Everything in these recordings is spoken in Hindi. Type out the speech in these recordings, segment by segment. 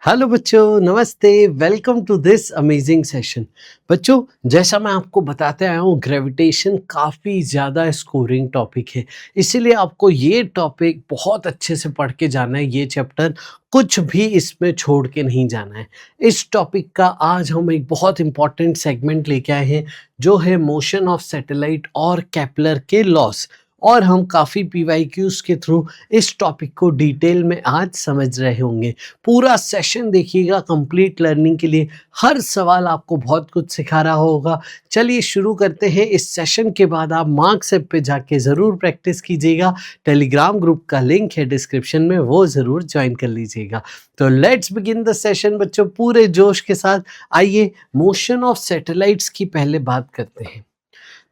हेलो बच्चों, नमस्ते। Welcome to this amazing session. बच्चों, जैसा मैं आपको बताते आया हूँ, ग्रेविटेशन काफ़ी ज़्यादा स्कोरिंग टॉपिक है, इसीलिए आपको ये टॉपिक बहुत अच्छे से पढ़ के जाना है। ये चैप्टर कुछ भी इसमें छोड़ के नहीं जाना है। इस टॉपिक का आज हम एक बहुत इंपॉर्टेंट सेगमेंट लेके आए हैं, जो है मोशन ऑफ सैटेलाइट और केपलर के लॉस। और हम काफ़ी पीवाईक्यूज़ के थ्रू इस टॉपिक को डिटेल में आज समझ रहे होंगे। पूरा सेशन देखिएगा कंप्लीट लर्निंग के लिए। हर सवाल आपको बहुत कुछ सिखा रहा होगा। चलिए शुरू करते हैं। इस सेशन के बाद आप मार्क्स ऐप पे जाके ज़रूर प्रैक्टिस कीजिएगा। टेलीग्राम ग्रुप का लिंक है डिस्क्रिप्शन में, वो ज़रूर ज्वाइन कर लीजिएगा। तो लेट्स बिगिन द सेशन बच्चों, पूरे जोश के साथ। आइए मोशन ऑफ सैटेलाइट्स की पहले बात करते हैं।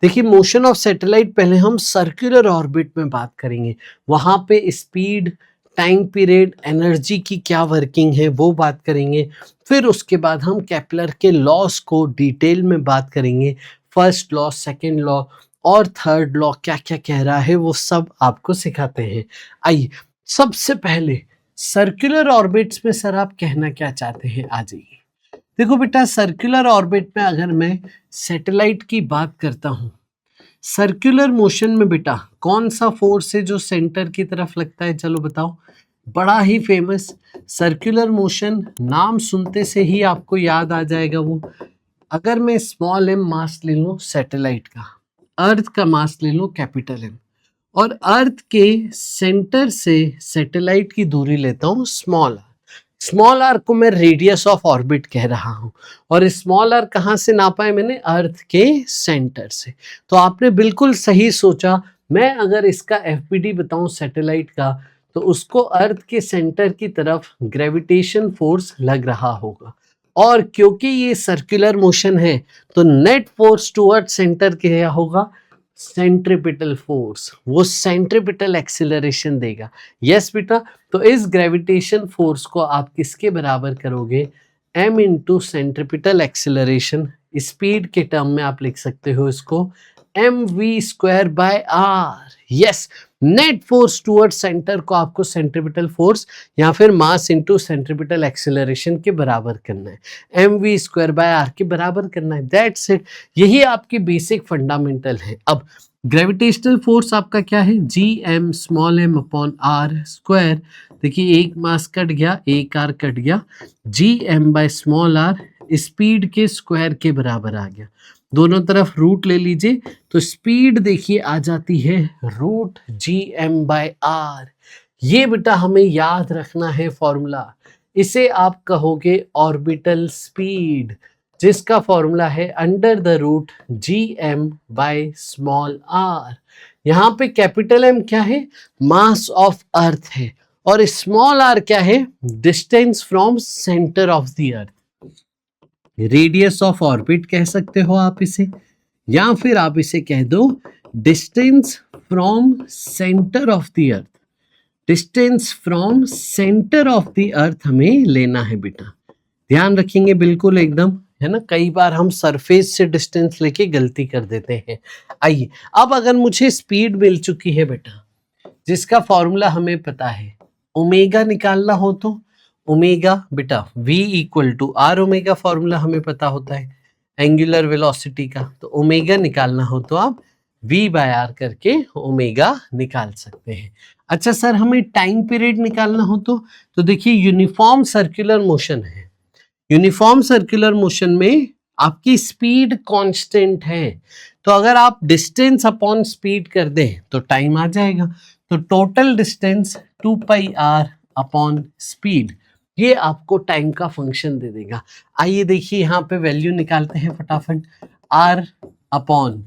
देखिए, मोशन ऑफ सैटेलाइट पहले हम सर्कुलर ऑर्बिट में बात करेंगे। वहाँ पे स्पीड, टाइम पीरियड, एनर्जी की क्या वर्किंग है वो बात करेंगे। फिर उसके बाद हम केपलर के लॉस को डिटेल में बात करेंगे। फर्स्ट लॉ, सेकंड लॉ और थर्ड लॉ क्या क्या कह रहा है वो सब आपको सिखाते हैं। आइए, सबसे पहले सर्कुलर ऑर्बिट्स में सर आप कहना क्या चाहते हैं, आ जाइए। देखो बेटा, सर्कुलर ऑर्बिट में अगर मैं सैटेलाइट की बात करता हूँ, सर्कुलर मोशन में बेटा कौन सा फोर्स है जो सेंटर की तरफ लगता है, चलो बताओ। बड़ा ही फेमस सर्कुलर मोशन, नाम सुनते से ही आपको याद आ जाएगा वो। अगर मैं स्मॉल एम मास ले लूँ सैटेलाइट का, अर्थ का मास ले लूँ कैपिटल एम, और अर्थ के सेंटर से सैटेलाइट की दूरी लेता हूँ स्मॉल आर। स्मॉल आर को मैं रेडियस ऑफ ऑर्बिट कह रहा हूँ, और स्मॉल आर कहाँ से नापा है मैंने, अर्थ के सेंटर से। तो आपने बिल्कुल सही सोचा। मैं अगर इसका एफबीडी बताऊं सैटेलाइट का, तो उसको अर्थ के सेंटर की तरफ ग्रेविटेशन फोर्स लग रहा होगा। और क्योंकि ये सर्कुलर मोशन है, तो नेट फोर्स टुवर्ड सेंटर क्या होगा, सेंट्रिपिटल फोर्स। वो सेंट्रिपिटल एक्सिलरेशन देगा। यस बेटा, तो इस ग्रेविटेशन फोर्स को आप किसके बराबर करोगे, m into centripetal acceleration. Speed के टर्म में आप लिख सकते हो इसको mv²/r। Yes, net force toward centre को आपको सेंट्रिपिटल फोर्स या फिर मास इंटू सेंट्रिपिटल एक्सिलरेशन के बराबर करना है, mv²/r के बराबर करना है। That's it. यही आपकी बेसिक फंडामेंटल है। अब ग्रेविटेशनल फोर्स आपका क्या है, gm small m upon r square. देखिए, एक मास कट गया, एक r कट गया, gm by small r speed के स्क्वायर के बराबर आ गया। दोनों तरफ रूट ले लीजिए, तो स्पीड देखिए आ जाती है √gm/r। ये बेटा हमें याद रखना है फॉर्मूला। इसे आप कहोगे ऑर्बिटल स्पीड, जिसका फॉर्मूला है √gm/r। यहाँ पे कैपिटल एम क्या है, मास ऑफ अर्थ है, और स्मॉल आर क्या है, distance from centre of the earth. Radius of orbit कह सकते हो आप इसे, या फिर आप इसे कह दो distance from centre of the earth. Distance from centre of the earth हमें लेना है बेटा। ध्यान रखेंगे बिल्कुल एकदम, है ना। कई बार हम सरफेस से डिस्टेंस लेके गलती कर देते हैं। आइए, अब अगर मुझे स्पीड मिल चुकी है बेटा, जिसका फॉर्मूला हमें पता है, ओमेगा निकालना हो तो ओमेगा बेटा v equal to R omega, formula हमें पता होता है एंगुलर वेलोसिटी का। तो ओमेगा निकालना हो तो आप v/r करके ओमेगा निकाल सकते हैं। अच्छा सर, हमें टाइम पीरियड निकालना हो तो देखिए, यूनिफॉर्म सर्कुलर मोशन है। यूनिफॉर्म सर्कुलर मोशन में आपकी स्पीड कांस्टेंट है, तो अगर आप डिस्टेंस अपॉन स्पीड कर दें तो टाइम आ जाएगा। तो total distance 2πr upon speed, ये आपको टाइम का फंक्शन दे देगा। आइए देखिए, यहाँ पे वैल्यू निकालते हैं फटाफट। r अपॉन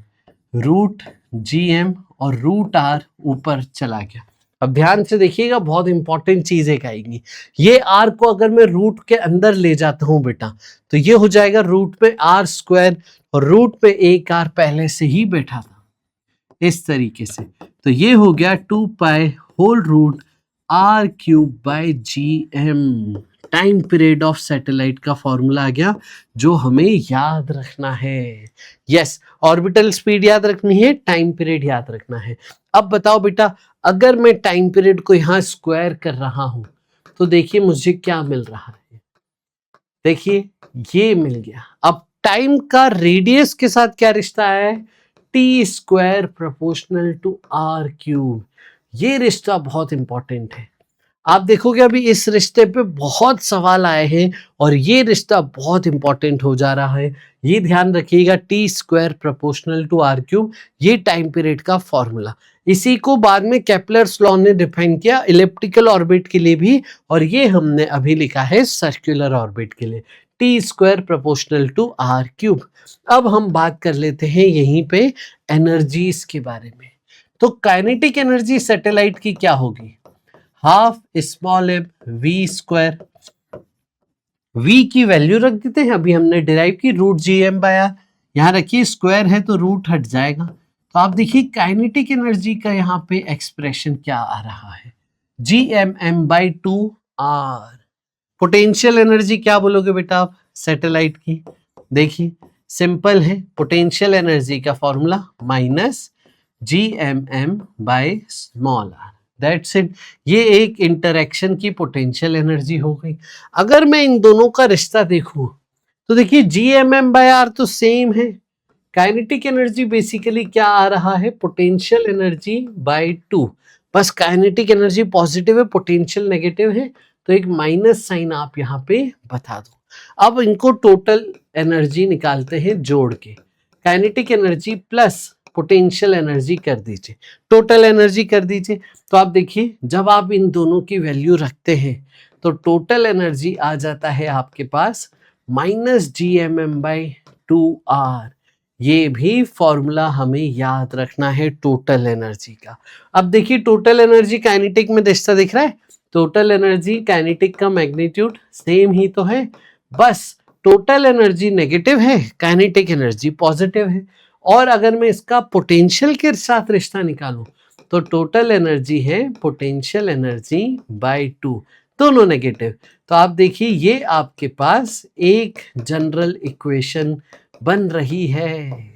√gm और √r ऊपर चला गया। अब ध्यान से देखिएगा, बहुत इंपॉर्टेंट चीज एक आएगी। ये r को अगर मैं रूट के अंदर ले जाता हूं बेटा, तो ये हो जाएगा रूट पे r², और रूट पे एक r पहले से ही बैठा था इस तरीके से। तो ये हो गया 2π√r³/gm। Time period of satellite का फॉर्मूला आ गया, जो हमें याद रखना है। यस, ऑर्बिटल स्पीड याद रखनी है, टाइम पीरियड याद रखना है। अब बताओ बेटा, अगर मैं टाइम पीरियड को यहाँ स्क्वायर कर रहा हूं, तो देखिए मुझे क्या मिल रहा है, देखिए ये मिल गया। अब टाइम का रेडियस के साथ क्या रिश्ता है, T square proportional to R cube. ये रिश्ता बहुत इंपॉर्टेंट है। आप देखोगे अभी इस रिश्ते पे बहुत सवाल आए हैं और ये रिश्ता बहुत इंपॉर्टेंट हो जा रहा है। ये ध्यान रखिएगा, T square proportional to R cube, ये टाइम पीरियड का फॉर्मूला। इसी को बाद में केपलर्स लॉ ने डिफाइन किया इलिप्टिकल ऑर्बिट के लिए भी, और ये हमने अभी लिखा है सर्कुलर ऑर्बिट के लिए, T square proportional to R cube. अब हम बात कर लेते हैं यहीं पे एनर्जीज के बारे में। तो काइनेटिक एनर्जी सैटेलाइट की क्या होगी, half small M V square. V की वैल्यू रख देते हैं, अभी हमने डिराइव की root G M by R. यहाँ रखिए स्क्वायर है तो रूट हट जाएगा। तो आप देखिए काइनेटिक एनर्जी का यहाँ पे एक्सप्रेशन क्या आ रहा है, G M M by two R. Potential energy क्या बोलोगे बेटा आप सैटेलाइट की, देखिए सिंपल है, पोटेंशियल एनर्जी का formula minus G M M by small R, that's it. ये एक इंटरेक्शन की पोटेंशियल एनर्जी हो गई। अगर मैं इन दोनों का रिश्ता देखूं तो देखिए G M M by R तो सेम है। काइनेटिक एनर्जी बेसिकली क्या आ रहा है, पोटेंशियल एनर्जी बाय टू, बस काइनेटिक एनर्जी पॉजिटिव है, पोटेंशियल नेगेटिव है, तो एक माइनस साइन आप यहाँ पे बता दो। अब इनको टोटल एनर्जी निकालते हैं जोड़ के, kinetic energy plus potential energy कर दीजिए, टोटल एनर्जी कर दीजिए। तो आप देखिए जब आप इन दोनों की वैल्यू रखते हैं तो टोटल एनर्जी आ जाता है आपके पास minus G M M by two R. ये भी फॉर्मूला हमें याद रखना है टोटल एनर्जी का। अब देखिए टोटल एनर्जी काइनेटिक में रिश्ता दिख रहा है, टोटल एनर्जी काइनेटिक का मैग्नीट्यूड सेम ही तो है, बस टोटल एनर्जी नेगेटिव है, काइनेटिक एनर्जी पॉजिटिव है। और अगर मैं इसका पोटेंशियल के साथ रिश्ता निकालूं तो टोटल एनर्जी है पोटेंशियल एनर्जी बाय टू, दोनों नेगेटिव। तो आप देखिए ये आपके पास एक जनरल इक्वेशन बन रही है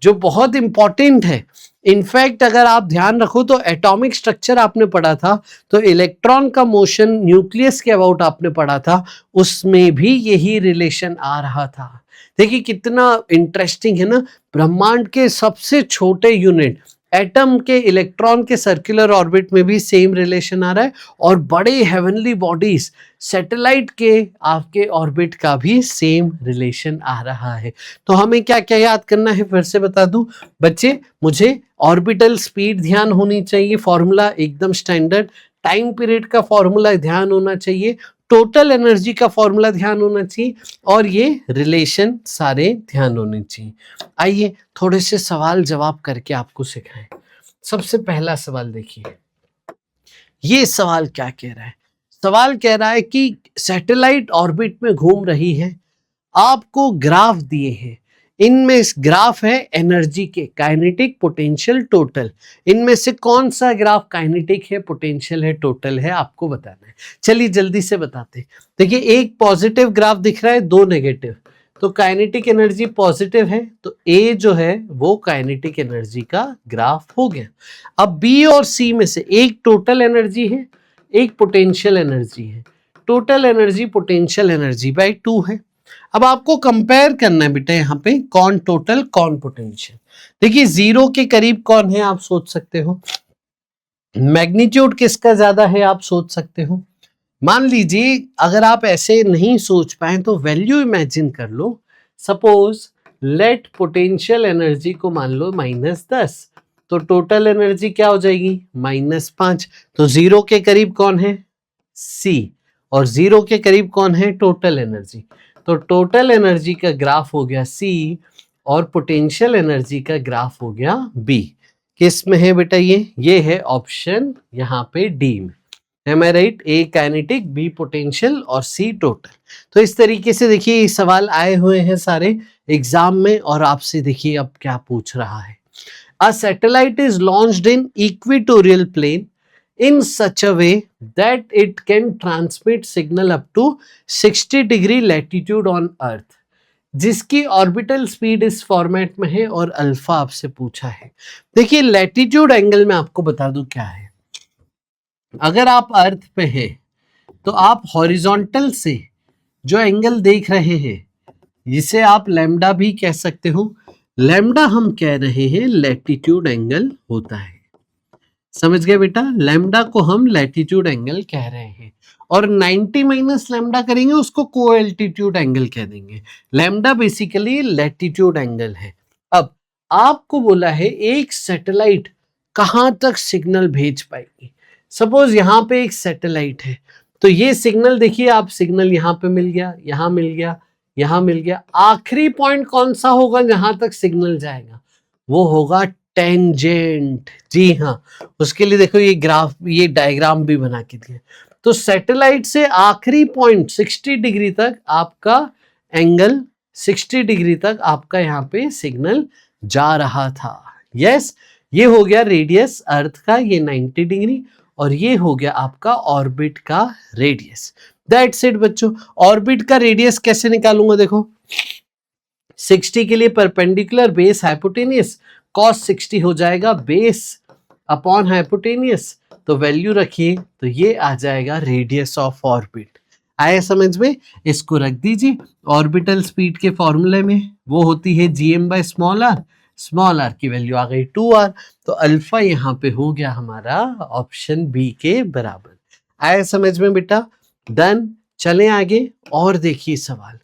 जो बहुत इंपॉर्टेंट है। इनफैक्ट अगर आप ध्यान रखो तो एटॉमिक स्ट्रक्चर आपने पढ़ा था, तो इलेक्ट्रॉन का मोशन न्यूक्लियस के अबाउट आपने पढ़ा था, उसमें भी यही रिलेशन आ रहा था। देखिए कितना इंटरेस्टिंग है ना, ब्रह्मांड के सबसे छोटे यूनिट एटम के इलेक्ट्रॉन के सर्कुलर ऑर्बिट में भी सेम रिलेशन आ रहा है, और बड़े हेवनली बॉडीज सैटेलाइट के आपके ऑर्बिट का भी सेम रिलेशन आ रहा है। तो हमें क्या क्या याद करना है फिर से बता दूं बच्चे, मुझे ऑर्बिटल स्पीड ध्यान होनी चाहिए, फॉर्मूला एकदम स्टैंडर्ड, टाइम पीरियड का फॉर्मूला ध्यान होना चाहिए, टोटल एनर्जी का फॉर्मूला ध्यान होना चाहिए, और ये रिलेशन सारे ध्यान होने चाहिए। आइए थोड़े से सवाल जवाब करके आपको सिखाएं। सबसे पहला सवाल देखिए, ये सवाल क्या कह रहा है, सवाल कह रहा है कि सैटेलाइट ऑर्बिट में घूम रही है, आपको ग्राफ दिए हैं, इनमें इस ग्राफ है एनर्जी के, काइनेटिक पोटेंशियल टोटल, इनमें से कौन सा ग्राफ काइनेटिक है, पोटेंशियल है, टोटल है, आपको बताना है। चलिए जल्दी से बताते हैं। देखिए एक पॉजिटिव ग्राफ दिख रहा है, दो नेगेटिव, तो काइनेटिक एनर्जी पॉजिटिव है, तो ए जो है वो काइनेटिक एनर्जी का ग्राफ हो गया। अब बी और सी में से एक टोटल एनर्जी है, एक पोटेंशियल एनर्जी है, total energy potential energy by to है। अब आपको कंपेयर करना है बेटा यहाँ पे कौन टोटल कौन पोटेंशियल। देखिए जीरो के करीब कौन है आप सोच सकते हो, मैग्नीट्यूड किसका ज्यादा है आप सोच सकते हो। मान लीजिए अगर आप ऐसे नहीं सोच पाए तो वैल्यू इमेजिन कर लो, सपोज लेट पोटेंशियल एनर्जी को मान लो -10, तो टोटल एनर्जी क्या हो जाएगी -5। तो जीरो के करीब कौन है सी, और जीरो के करीब कौन है टोटल एनर्जी, तो टोटल एनर्जी का ग्राफ हो गया सी, और पोटेंशियल एनर्जी का ग्राफ हो गया बी। किस में है बेटा ये है ऑप्शन यहाँ पे डी में, M I right, A kinetic, B potential और सी टोटल। तो इस तरीके से देखिए ये सवाल आए हुए हैं सारे एग्जाम में, और आपसे देखिए अब क्या पूछ रहा है। A satellite is launched in equatorial plane in such a way that it can transmit signal up to 60 degree latitude on earth, जिसकी ऑर्बिटल स्पीड इस फॉर्मेट में है और अल्फा आपसे पूछा है। देखिए लैटिट्यूड एंगल में आपको बता दूं क्या है, अगर आप अर्थ पे हैं तो आप हॉरिजॉन्टल से जो एंगल देख रहे हैं जिसे आप लैम्डा भी कह सकते हो, लैम्डा हम कह रहे हैं लैटिट्यूड एंगल होता है। समझ गए बेटा, लैम्डा को हम लैटिट्यूड एंगल कह रहे हैं और 90 माइनस लैम्डा करेंगे उसको कोएल्टीट्यूड एंगल कह देंगे। लैम्डा बेसिकली लैटिट्यूड एंगल है। अब आपको बोला है एक सैटेलाइट कहां तक सिग्नल भेज पाएगी। सपोज यहां पे एक सैटेलाइट है, तो ये सिग्नल देखिए आप, सिग्नल यहां पे मिल गया, यहां मिल गया, यहां मिल गया, आखिरी पॉइंट कौन सा होगा जहां तक सिग्नल जाएगा, वो होगा टेंजेंट। जी हाँ, उसके लिए देखो ये ग्राफ, ये डायग्राम भी बना के दिया। तो सैटेलाइट से आखिरी पॉइंट 60 डिग्री तक आपका एंगल, 60 डिग्री तक आपका यहाँ पे सिग्नल जा रहा था। यस, ये हो गया रेडियस अर्थ का, ये 90 डिग्री, और ये हो गया आपका ऑर्बिट का रेडियस। दैट्स इट बच्चों। ऑर्बिट का रेडियस कैसे निकालूंगा, देखो 60 के लिए परपेंडिकुलर बेस हाइपोटेनियस, cos 60 हो जाएगा बेस अपॉन हाइपोटेनियस, तो वैल्यू रखिए तो ये आ जाएगा रेडियस ऑफ ऑर्बिट। आया समझ में, इसको रख दीजिए। ऑर्बिटल स्पीड के फॉर्मूले में वो होती है gm/r, स्मॉल r की वैल्यू आ गई 2r, तो अल्फा यहाँ पे हो गया हमारा ऑप्शन बी के बराबर। आया समझ में बेटा, डन। चलें आगे और देखिए सवाल,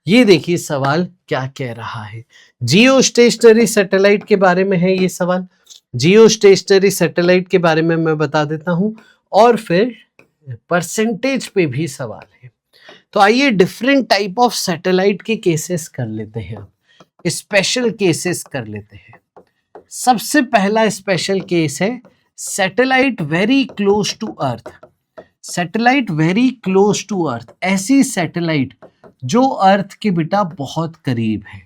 ये देखिए सवाल क्या कह रहा है। जियो स्टेशनरी सैटेलाइट के बारे में है ये सवाल। जियो स्टेशनरी सैटेलाइट के बारे में मैं बता देता हूं और फिर परसेंटेज पे भी सवाल है। तो आइए डिफरेंट टाइप ऑफ सैटेलाइट के केसेस कर लेते हैं, स्पेशल केसेस कर लेते हैं। सबसे पहला स्पेशल केस है satellite very close to earth. Satellite very close to earth, ऐसी सैटेलाइट जो अर्थ के बेटा बहुत करीब है।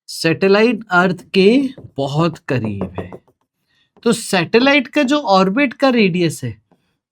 सैटेलाइट अर्थ के बहुत करीब है, तो सैटेलाइट का जो ऑर्बिट का रेडियस है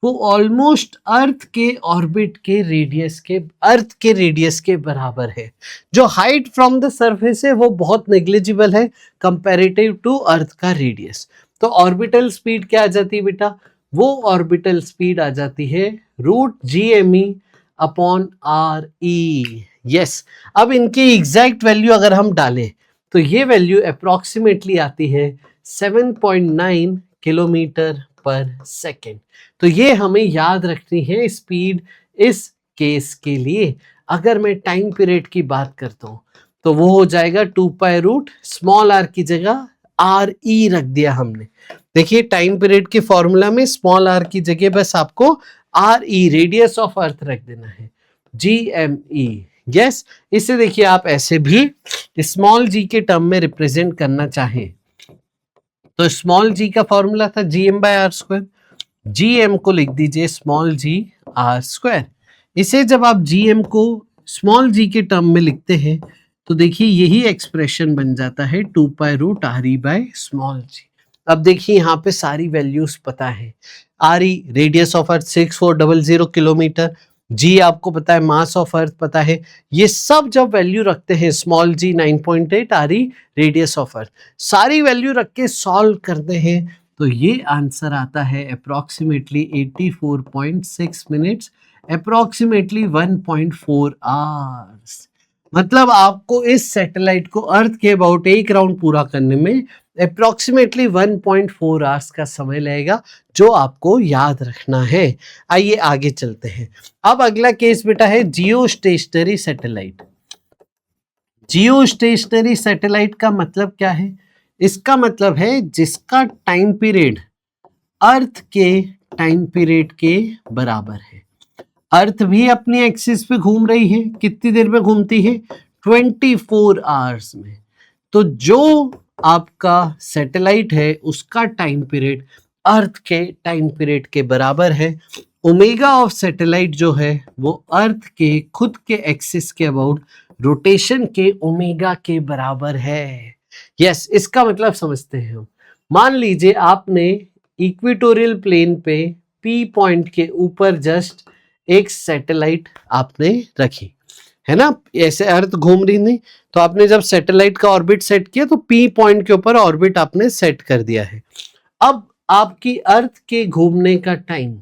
वो ऑलमोस्ट अर्थ के ऑर्बिट के रेडियस के, अर्थ के रेडियस के बराबर है। जो हाइट फ्रॉम द सरफेस है वो बहुत नेग्लिजिबल है कंपैरेटिव टू अर्थ का रेडियस। तो ऑर्बिटल स्पीड क्या आ जाती है बेटा, वो ऑर्बिटल स्पीड आ जाती है √gme अपॉन RE। यस, अब इनकी एग्जैक्ट वैल्यू अगर हम डालें तो ये वैल्यू अप्रोक्सीमेटली आती है 7.9 किलोमीटर पर सेकेंड। तो ये हमें याद रखनी है स्पीड इस केस के लिए। अगर मैं टाइम पीरियड की बात करता हूँ तो वो हो जाएगा 2π स्मॉल r की जगह RE रख दिया हमने। देखिए टाइम पीरियड के फॉर्मूला में स्मॉल r की जगह बस आपको RE रेडियस ऑफ अर्थ रख देना है, GME। यस, इसे देखिए आप ऐसे भी स्मॉल g के टर्म में रिप्रेजेंट करना चाहें तो स्मॉल g का फॉर्मूला था gm/r², gm को लिख दीजिए स्मॉल g r²। इसे जब आप gm को स्मॉल g के टर्म में लिखते हैं तो देखिए यही एक्सप्रेशन बन जाता है 2π√RE स्मॉल g। अब देखिए यहाँ पे सारी वैल्यूज पता है। RE radius of earth 6400 kilometre, G आपको पता है, मास ऑफ अर्थ पता है। ये सब जब वैल्यू रखते हैं small g 9.8, RE radius of अर्थ, सारी वैल्यू रख के सॉल्व करते हैं तो ये आंसर आता है अप्रोक्सीमेटली 84.6 मिनट्स, अप्रोक्सीमेटली 1.4 आवर्स। मतलब आपको इस सैटेलाइट को अर्थ के अबाउट एक राउंड पूरा करने में अप्रोक्सीमेटली 1.4 आवर्स का समय लगेगा, जो आपको याद रखना है। आइए आगे चलते हैं। अब अगला केस बेटा है जियो स्टेशनरी सैटेलाइट। जियो स्टेशनरी सैटेलाइट का मतलब क्या है, इसका मतलब है जिसका टाइम पीरियड अर्थ के टाइम पीरियड के बराबर है। अर्थ भी अपनी एक्सिस पे घूम रही है, कितनी देर में घूमती है, 24 आवर्स में। तो जो आपका सैटेलाइट है उसका टाइम पीरियड अर्थ के टाइम पीरियड के बराबर है। ओमेगा ऑफ सैटेलाइट जो है वो अर्थ के खुद के एक्सिस के अबाउट रोटेशन के ओमेगा के बराबर है। यस, इसका मतलब समझते हैं हम। मान लीजिए आपने इक्वेटोरियल प्लेन पे P पॉइंट के ऊपर जस्ट एक सैटेलाइट आपने रखी है ना, ऐसे अर्थ घूम रही नहीं, तो आपने जब सैटेलाइट का ऑर्बिट सेट किया तो P पॉइंट के ऊपर ऑर्बिट आपने सेट कर दिया है। अब आपकी अर्थ के घूमने का टाइम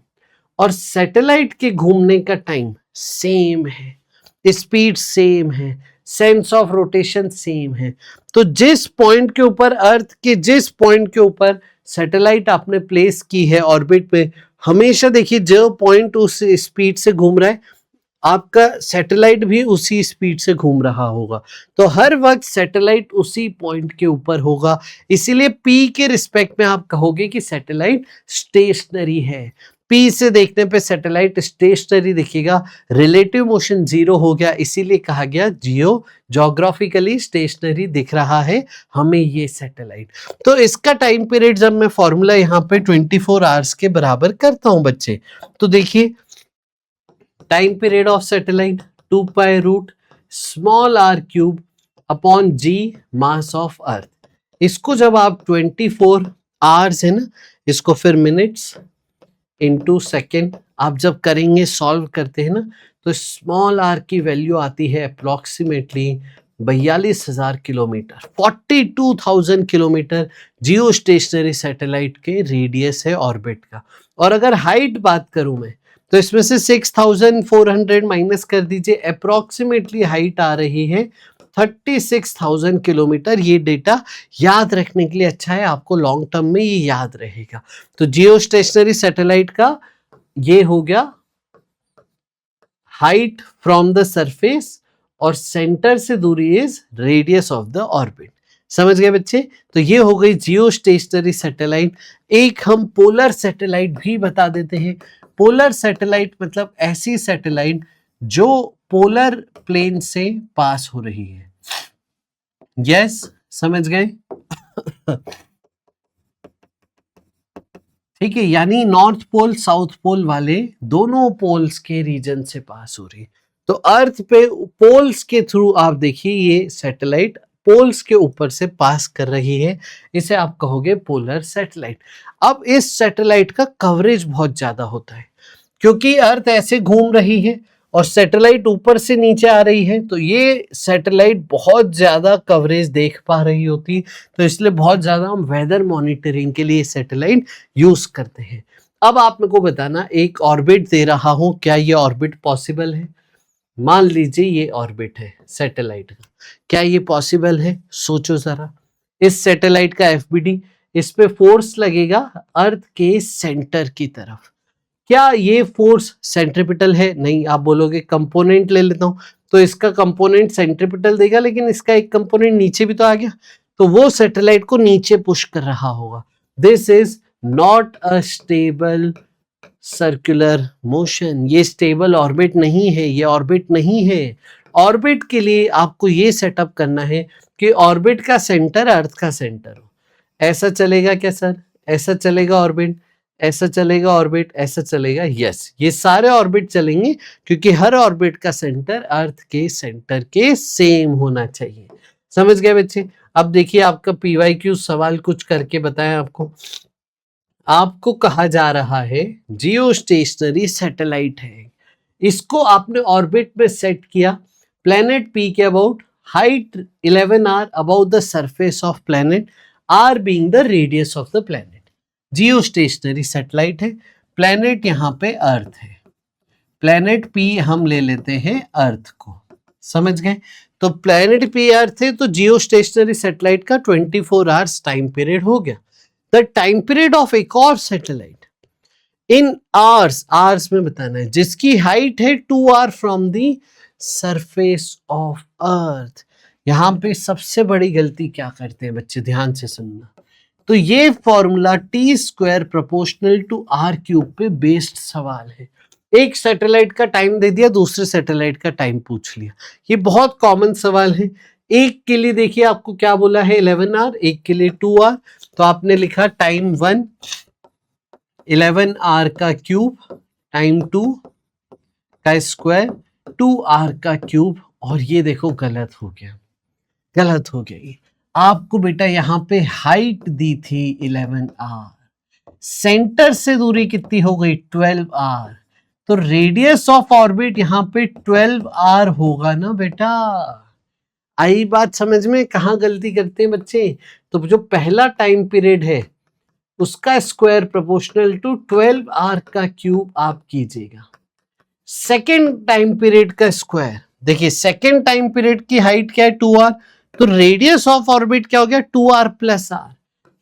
और सैटेलाइट के घूमने का टाइम सेम है, स्पीड सेम है, सेंस ऑफ रोटेशन सेम है। तो जिस पॉइंट के ऊपर, अर्थ के जिस पॉइंट के ऊपर सैटेलाइट आपने प्लेस की है ऑर्बिट पे, हमेशा देखिए जो पॉइंट उस स्पीड से घूम रहा है, आपका सैटेलाइट भी उसी स्पीड से घूम रहा होगा। तो हर वक्त सैटेलाइट उसी पॉइंट के ऊपर होगा। इसीलिए पी के रिस्पेक्ट में आप कहोगे कि सैटेलाइट स्टेशनरी है। पी से देखने पे सैटेलाइट स्टेशनरी दिखेगा, रिलेटिव मोशन जीरो हो गया, इसीलिए कहा गया जियो जोग्राफिकली स्टेशनरी दिख रहा है हमें ये सैटेलाइट। तो इसका टाइम पीरियड जब मैं फॉर्मूला यहाँ पे 24 आवर्स के बराबर करता हूं बच्चे, तो देखिए time period of satellite 2 pi root small R cube upon G mass of earth. इसको जब आप 24 आवर्स है ना, इसको फिर मिनट्स इनटू सेकेंड आप जब करेंगे, सॉल्व करते हैं ना, तो स्मॉल आर की वैल्यू आती है अप्रोक्सीमेटली 42,000 किलोमीटर, 42,000 किलोमीटर जियो स्टेशनरी सैटेलाइट के रेडियस है ऑर्बिट का। और अगर हाइट बात करूं मैं, तो इसमें से 6,400 माइनस कर दीजिए, अप्रोक्सीमेटली हाइट आ रही है 36,000 किलोमीटर। ये डेटा याद रखने के लिए अच्छा है, आपको लॉन्ग टर्म में ये याद रहेगा। तो जियो स्टेशनरी सैटेलाइट का ये हो गया हाइट फ्रॉम द सरफेस, और सेंटर से दूरी is radius of the orbit. समझ गए बच्चे? तो ये हो गई जियो स्टेशनरी सैटेलाइट। एक हम पोलर सैटेलाइट भी बता देते हैं। पोलर सैटेलाइट मतलब ऐसी सैटेलाइट जो पोलर प्लेन से पास हो रही है। यस, समझ गए? ठीक है, यानी नॉर्थ पोल साउथ पोल वाले दोनों पोल्स के रीजन से पास हो रही है। तो अर्थ पे पोल्स के थ्रू आप देखिए ये सैटेलाइट पोल्स के ऊपर से पास कर रही है, इसे आप कहोगे पोलर सैटेलाइट। अब इस सैटेलाइट का कवरेज बहुत ज्यादा होता है, क्योंकि अर्थ ऐसे घूम रही है और सैटेलाइट ऊपर से नीचे आ रही है, तो ये सैटेलाइट बहुत ज्यादा कवरेज देख पा रही होती, तो इसलिए बहुत ज्यादा हम वेदर मॉनिटरिंग के लिए सैटेलाइट यूज करते हैं। अब आप मेरे को बताना, एक ऑर्बिट दे रहा हूं, क्या ये ऑर्बिट पॉसिबल है? मान लीजिए ये ऑर्बिट है सैटेलाइट का, क्या ये पॉसिबल है? सोचो जरा। इस सैटेलाइट का एफबीडी, इस पे फोर्स लगेगा अर्थ के सेंटर की तरफ। क्या ये फोर्स सेंट्रीपिटल है? नहीं। आप बोलोगे कंपोनेंट ले लेता हूं, तो इसका कंपोनेंट सेंट्रीपिटल देगा, लेकिन इसका एक कंपोनेंट नीचे भी तो आ गया, तो वो सैटेलाइट को नीचे पुश कर रहा होगा। This is not a stable circular motion. ये स्टेबल ऑर्बिट नहीं है, ये ऑर्बिट नहीं है। ऑर्बिट के लिए आपको ये सेटअप करना है कि ऑर्बिट का सेंटर अर्थ का सेंटर हो। ऐसा चलेगा क्या सर? ऐसा चलेगा ऑर्बिट, ऐसा चलेगा ऑर्बिट, ऐसा चलेगा? यस, ये सारे ऑर्बिट चलेंगे, क्योंकि हर ऑर्बिट का सेंटर अर्थ के सेंटर के सेम होना चाहिए। समझ गए बच्चे? अब देखिए आपका पीवाईक्यू सवाल कुछ करके बताएं आपको। आपको कहा जा रहा है जियो स्टेशनरी सैटेलाइट है, इसको आपने ऑर्बिट में सेट किया प्लेनेट पी के about, height 11 R about the surface of planet, R being the radius of the planet. Geostationary satellite है, प्लेनेट यहाँ पे अर्थ है, प्लेनेट पी हम ले लेते हैं अर्थ को। समझ गए? तो प्लेनेट पी अर्थ है, तो जियो स्टेशनरी सैटेलाइट का 24 आवर्स टाइम पीरियड हो गया। द टाइम पीरियड ऑफ एक और सैटेलाइट इन आवर्स, आवर्स में बताना है, जिसकी हाइट है 2 R from the surface of earth. यहां पे सबसे बड़ी गलती क्या करते हैं बच्चे, ध्यान से सुनना। तो ये formula T square proportional to R cube पे बेस्ड सवाल है। एक सैटेलाइट का टाइम दे दिया, दूसरे सैटेलाइट का टाइम पूछ लिया, ये बहुत कॉमन सवाल है। एक के लिए देखिए आपको क्या बोला है 11 आर, एक के लिए 2 आर, तो आपने लिखा टाइम 1 11 आर का क्यूब, टाइम 2 का स्क्वायर 2 आर का क्यूब, और ये देखो गलत हो गया, गलत हो गया। आपको बेटा यहाँ पे हाइट दी थी 11 आर, सेंटर से दूरी कितनी हो गई 12 आर, तो रेडियस ऑफ ऑर्बिट यहाँ पे 12 आर होगा ना बेटा। आई बात समझ में? कहाँ गलती करते हैं बच्चे? तो जो पहला टाइम पीरियड है उसका स्क्वायर प्रोपोर्शनल टू 12 आर का क्यूब आप कीजिएगा। सेकेंड टाइम पीरियड का स्क्वायर। देखिए सेकेंड टाइम पीरियड की हाइट क्या है 2r, तो रेडियस ऑफ ऑर्बिट क्या हो गया 2r प्लस आर,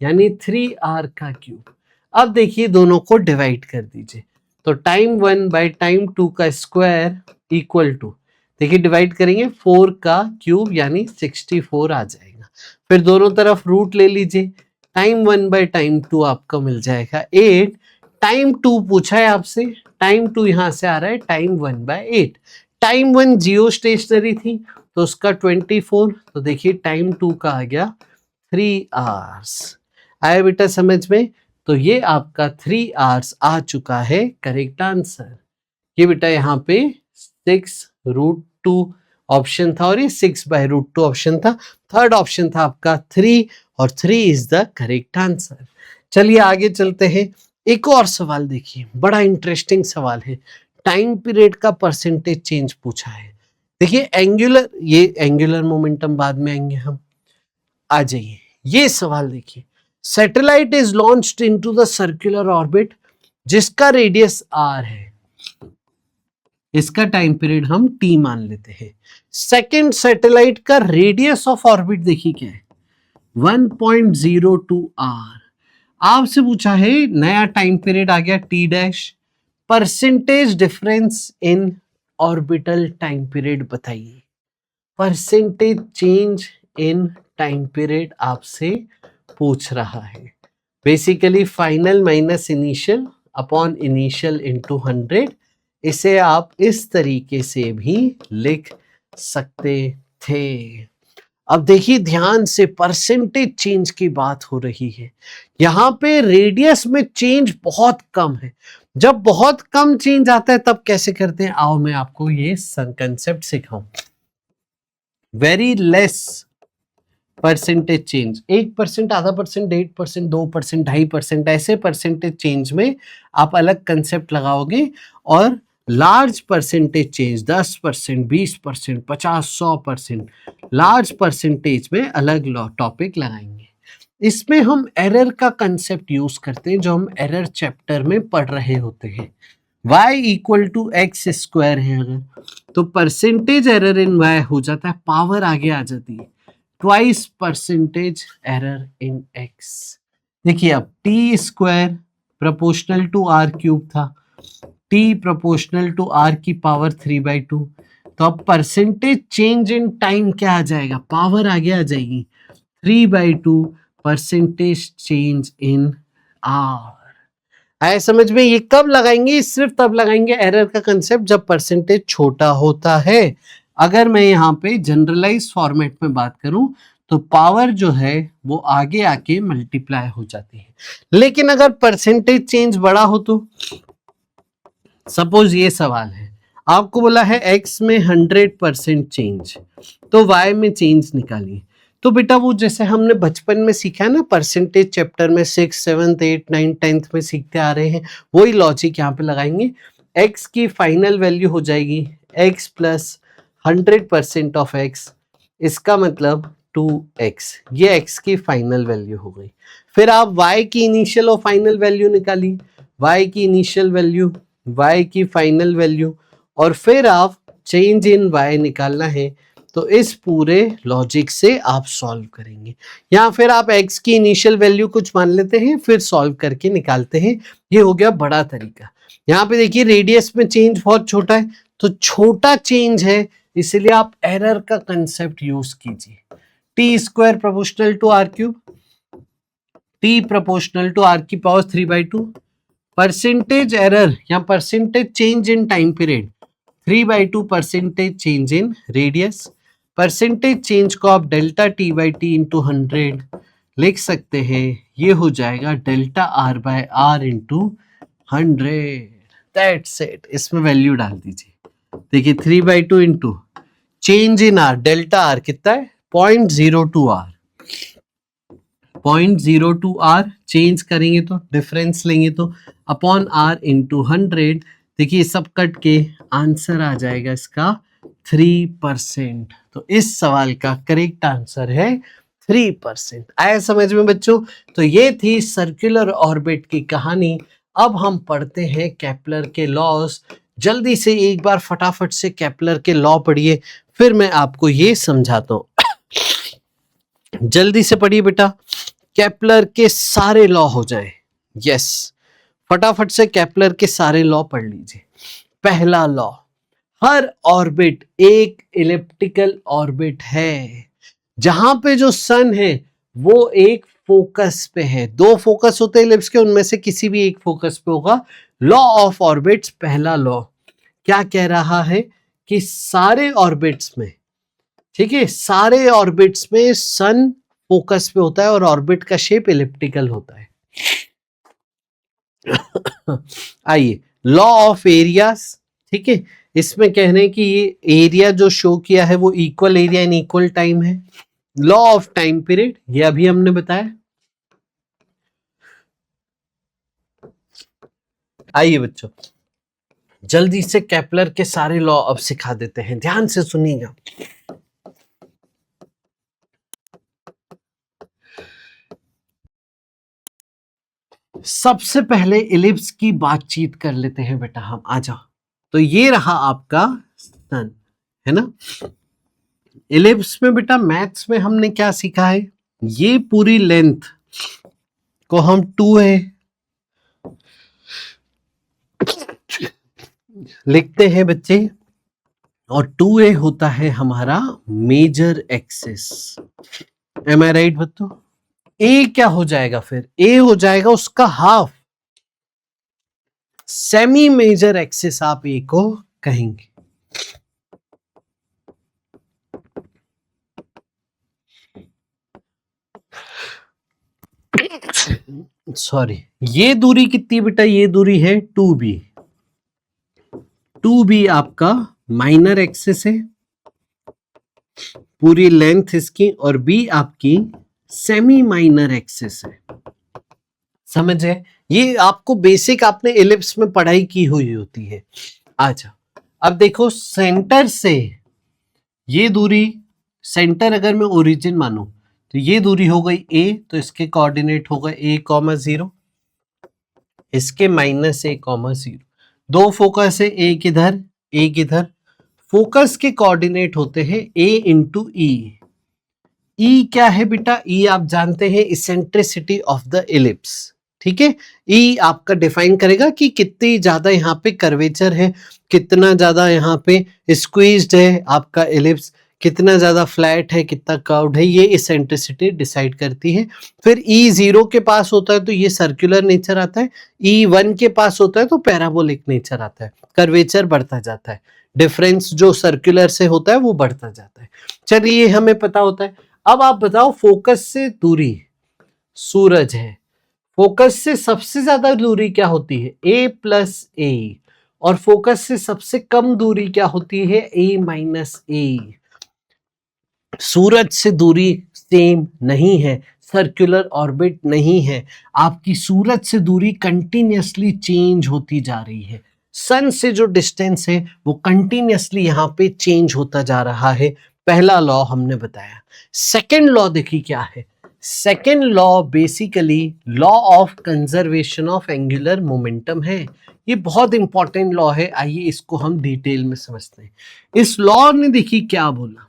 यानी 3r का क्यूब। अब देखिए दोनों को डिवाइड कर दीजिए, तो टाइम 1 बाई टाइम 2 का स्क्वायर इक्वल टू, देखिए डिवाइड करेंगे 4 का क्यूब यानी 64 आ जाएगा। फिर दोनों तरफ रूट ले लीजिए, टाइम 1 बाई टाइम 2 आपका मिल जाएगा 8, टाइम 2 पूछा है आपसे, टाइम 2 यहां से आ रहा है time 1 by 8। Time 1 geostationary थी तो उसका 24, तो देखिए टाइम 2 का आ गया 3 आवर्स। आया बेटा समझ में? तो ये आपका 3 आवर्स आ चुका है करेक्ट आंसर। ये बेटा यहाँ पे 6√2 ऑप्शन था और ये 6/√2 ऑप्शन था। थर्ड ऑप्शन था आपका 3 और 3 इज द करेक्ट आंसर। चलिए आगे चलते हैं। एक और सवाल देखिए, बड़ा इंटरेस्टिंग सवाल है। टाइम पीरियड का परसेंटेज चेंज पूछा है। देखिए एंगुलर, ये एंगुलर मोमेंटम बाद में आएंगे हम। आ जाइए ये सवाल देखिए, satellite is launched into the circular orbit जिसका रेडियस r है, इसका टाइम पीरियड हम t मान लेते हैं। सेकेंड सैटेलाइट का रेडियस ऑफ ऑर्बिट देखिए क्या है 1.02 r। आपसे पूछा है नया टाइम पीरियड आ गया t dash, percentage difference in orbital time period बताइए। Percentage change in time period आपसे पूछ रहा है। Basically final minus initial upon initial into 100, इसे आप इस तरीके से भी लिख सकते थे। अब देखिए ध्यान से, परसेंटेज चेंज की बात हो रही है। यहां पे रेडियस में चेंज बहुत कम है। जब बहुत कम चेंज आता है तब कैसे करते हैं, आओ मैं आपको ये कंसेप्ट सिखाऊं। वेरी लेस परसेंटेज चेंज, 1%, आधा परसेंट, 1.5%, 2%, 2.5%, ऐसे परसेंटेज चेंज में आप अलग कंसेप्ट लगाओगे, और large percentage change 10%, 20%, 50, 100%, large percentage में अलग टॉपिक लगाएंगे। इसमें हम एरर का कंसेप्ट यूज करते हैं जो हम एरर चैप्टर में पढ़ रहे होते हैं। y equal to X square है अगर, तो परसेंटेज एरर इन y हो जाता है, पावर आगे आ जाती है, twice percentage error in x। देखिए अब t square proportional to r cube था, t प्रोपोर्शनल टू r की पावर 3/2, तो अब परसेंटेज चेंज इन टाइम क्या आ जाएगा, पावर आगे आ जाएगी 3/2 परसेंटेज चेंज इन r। आया समझ में? ये कब लगाएंगे, सिर्फ तब लगाएंगे एरर का कंसेप्ट जब परसेंटेज छोटा होता है। अगर मैं यहाँ पे जनरलाइज फॉर्मेट में बात करूं तो पावर जो है वो आगे आके मल्टीप्लाई हो जाती है। लेकिन अगर परसेंटेज चेंज बड़ा हो तो, सपोज ये सवाल है, आपको बोला है x में 100% चेंज, तो y में चेंज निकालिए। तो बेटा वो जैसे हमने बचपन में सीखा है ना, परसेंटेज चैप्टर में 6, 7, 8, 9, 10th में सीखते आ रहे हैं, वही लॉजिक यहाँ पे लगाएंगे। x की फाइनल वैल्यू हो जाएगी x प्लस 100% ऑफ x, इसका मतलब 2x, ये x की फाइनल वैल्यू हो गई। फिर आप y की इनिशियल और फाइनल वैल्यू निकालिए, y की इनिशियल वैल्यू, y की फाइनल वैल्यू, और फिर आप चेंज इन y निकालना है। तो इस पूरे लॉजिक से आप सॉल्व करेंगे, या फिर आप x की इनिशियल वैल्यू कुछ मान लेते हैं फिर सॉल्व करके निकालते हैं। ये हो गया बड़ा तरीका। यहाँ पे देखिए रेडियस में चेंज बहुत छोटा है, तो छोटा चेंज है इसलिए आप एरर का कंसेप्ट यूज कीजिए। T square proportional to R cube, T proportional to R की पावर 3/2, परसेंटेज एरर या percentage change in time period 3/2 percentage change in radius. Percentage change को आप delta T by T into 100 लिख सकते हैं, ये हो जाएगा delta R by R into 100। That's it. इसमें वैल्यू डाल दीजिए, देखिए 3/2 into change in R, delta R कितना है 0.02 आर, 0.02 आर चेंज करेंगे तो डिफरेंस लेंगे तो अपॉन आर इंटू 100। देखिए सब कट के आंसर आ जाएगा इसका 3%। तो इस सवाल का करेक्ट आंसर है 3%। आया समझ में बच्चों? तो ये थी सर्कुलर ऑर्बिट की कहानी। अब हम पढ़ते हैं केपलर के लॉज, जल्दी से एक बार फटाफट से केपलर के लॉ पढ़िए, फिर मैं आपको ये समझाता हूँ। जल्दी से पढ़िए बेटा, केपलर के सारे लॉ हो जाए। यस, फटाफट से केपलर के सारे लॉ पढ़ लीजिए। पहला लॉ, हर ऑर्बिट एक इलिप्टिकल ऑर्बिट है। जहां पे जो सन है वो एक फोकस पे है। दो फोकस होते हैं इलिप्स के, उनमें से किसी भी एक फोकस पे होगा। लॉ ऑफ ऑर्बिट्स, पहला लॉ क्या कह रहा है कि सारे ऑर्बिट्स में, ठीक है, सारे ऑर्बिट्स में सन फोकस पे होता है और ऑर्बिट का शेप इलिप्टिकल होता है। आइए, लॉ ऑफ एरियाज, ठीक है, इसमें कह रहे हैं कि ये एरिया जो शो किया है वो equal area in equal time है। लॉ ऑफ टाइम पीरियड, ये अभी हमने बताया। आइए बच्चों, जल्दी से केपलर के सारे लॉ अब सिखा देते हैं, ध्यान से सुनिएगा। सबसे पहले इलिप्स की बातचीत कर लेते हैं बेटा हम, आ जाओ। तो ये रहा आपका सन, है ना। इलिप्स में बेटा मैथ्स में हमने क्या सीखा है, ये पूरी लेंथ को हम 2a लिखते हैं बच्चे, और 2a होता है हमारा major axis. M I right बच्चों। ए क्या हो जाएगा फिर, ए हो जाएगा उसका हाफ। सेमी मेजर एक्सिस आप ए को कहेंगे। सॉरी, ये दूरी कितनी बेटा, ये दूरी है 2b। 2b आपका माइनर एक्सिस है, पूरी लेंथ इसकी, और b आपकी सेमी माइनर एक्सिस है। समझे, ये आपको बेसिक आपने इलिप्स में पढ़ाई की हुई होती है। अच्छा, अब देखो सेंटर से ये दूरी, सेंटर अगर मैं ओरिजिन मानूं तो ये दूरी हो गई a, तो इसके कोऑर्डिनेट होगा a,0, इसके -a,0। दो फोकस है, एक इधर एक इधर, फोकस के कोऑर्डिनेट होते हैं a इंटू ई। ई क्या है बेटा, ई आप जानते हैं इसेंट्रिसिटी ऑफ द इलिप्स, ठीक है। ई आपका डिफाइन करेगा कि कितनी ज्यादा यहाँ पे कर्वेचर है, कितना ज्यादा यहाँ पे स्क्वीज्ड है आपका इलिप्स, कितना ज्यादा फ्लैट है, कितना कर्व्ड है, ये इसेंट्रिसिटी डिसाइड करती है। फिर ई 0 के पास होता है तो ये सर्कुलर नेचर आता है, ई 1 के पास होता है तो पैराबोलिक नेचर आता है, कर्वेचर बढ़ता जाता है, डिफरेंस जो सर्कुलर से होता है वो बढ़ता जाता है। चलिए, ये हमें पता होता है। अब आप बताओ, फोकस से दूरी, सूरज है, फोकस से सबसे ज्यादा दूरी क्या होती है, a+a, और फोकस से सबसे कम दूरी क्या होती है, a-a। सूरज से दूरी सेम नहीं है, सर्कुलर ऑर्बिट नहीं है, आपकी सूरज से दूरी कंटिन्यूअसली चेंज होती जा रही है। सन से जो डिस्टेंस है वो कंटिन्यूअसली यहाँ पे चेंज होता जा रहा है। पहला लॉ हमने बताया। सेकेंड लॉ देखिए क्या है। Second law basically law of conservation of angular momentum है। ये बहुत इंपॉर्टेंट लॉ है, आइए इसको हम डिटेल में समझते हैं। इस लॉ ने देखिए क्या बोला,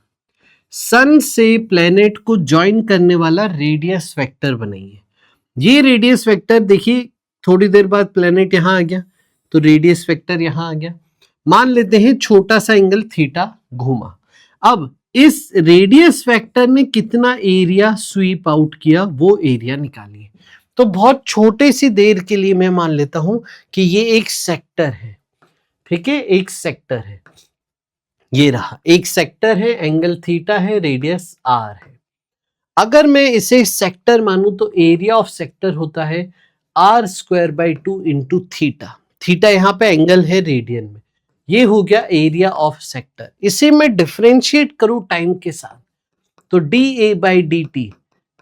सन से प्लेनेट को ज्वाइन करने वाला रेडियस वेक्टर बनाइए। ये रेडियस वेक्टर देखिए, थोड़ी देर बाद प्लेनेट यहां आ गया तो रेडियस वेक्टर यहां आ गया। मान लेते हैं छोटा सा एंगल थीटा घूमा। अब इस रेडियस वेक्टर ने कितना एरिया स्वीप आउट किया, वो एरिया निकालिए। तो बहुत छोटे सी देर के लिए मैं मान लेता हूं कि ये एक सेक्टर है, ठीक है, एक सेक्टर है, ये रहा एक सेक्टर है, एंगल थीटा है, रेडियस आर है। अगर मैं इसे सेक्टर मानूं तो एरिया ऑफ सेक्टर होता है r²/2 इंटू थीटा। थीटा यहाँ पे एंगल है रेडियन में, ये हो गया एरिया ऑफ सेक्टर। इसे मैं डिफरेंशिएट करूं टाइम के साथ तो dA/dt,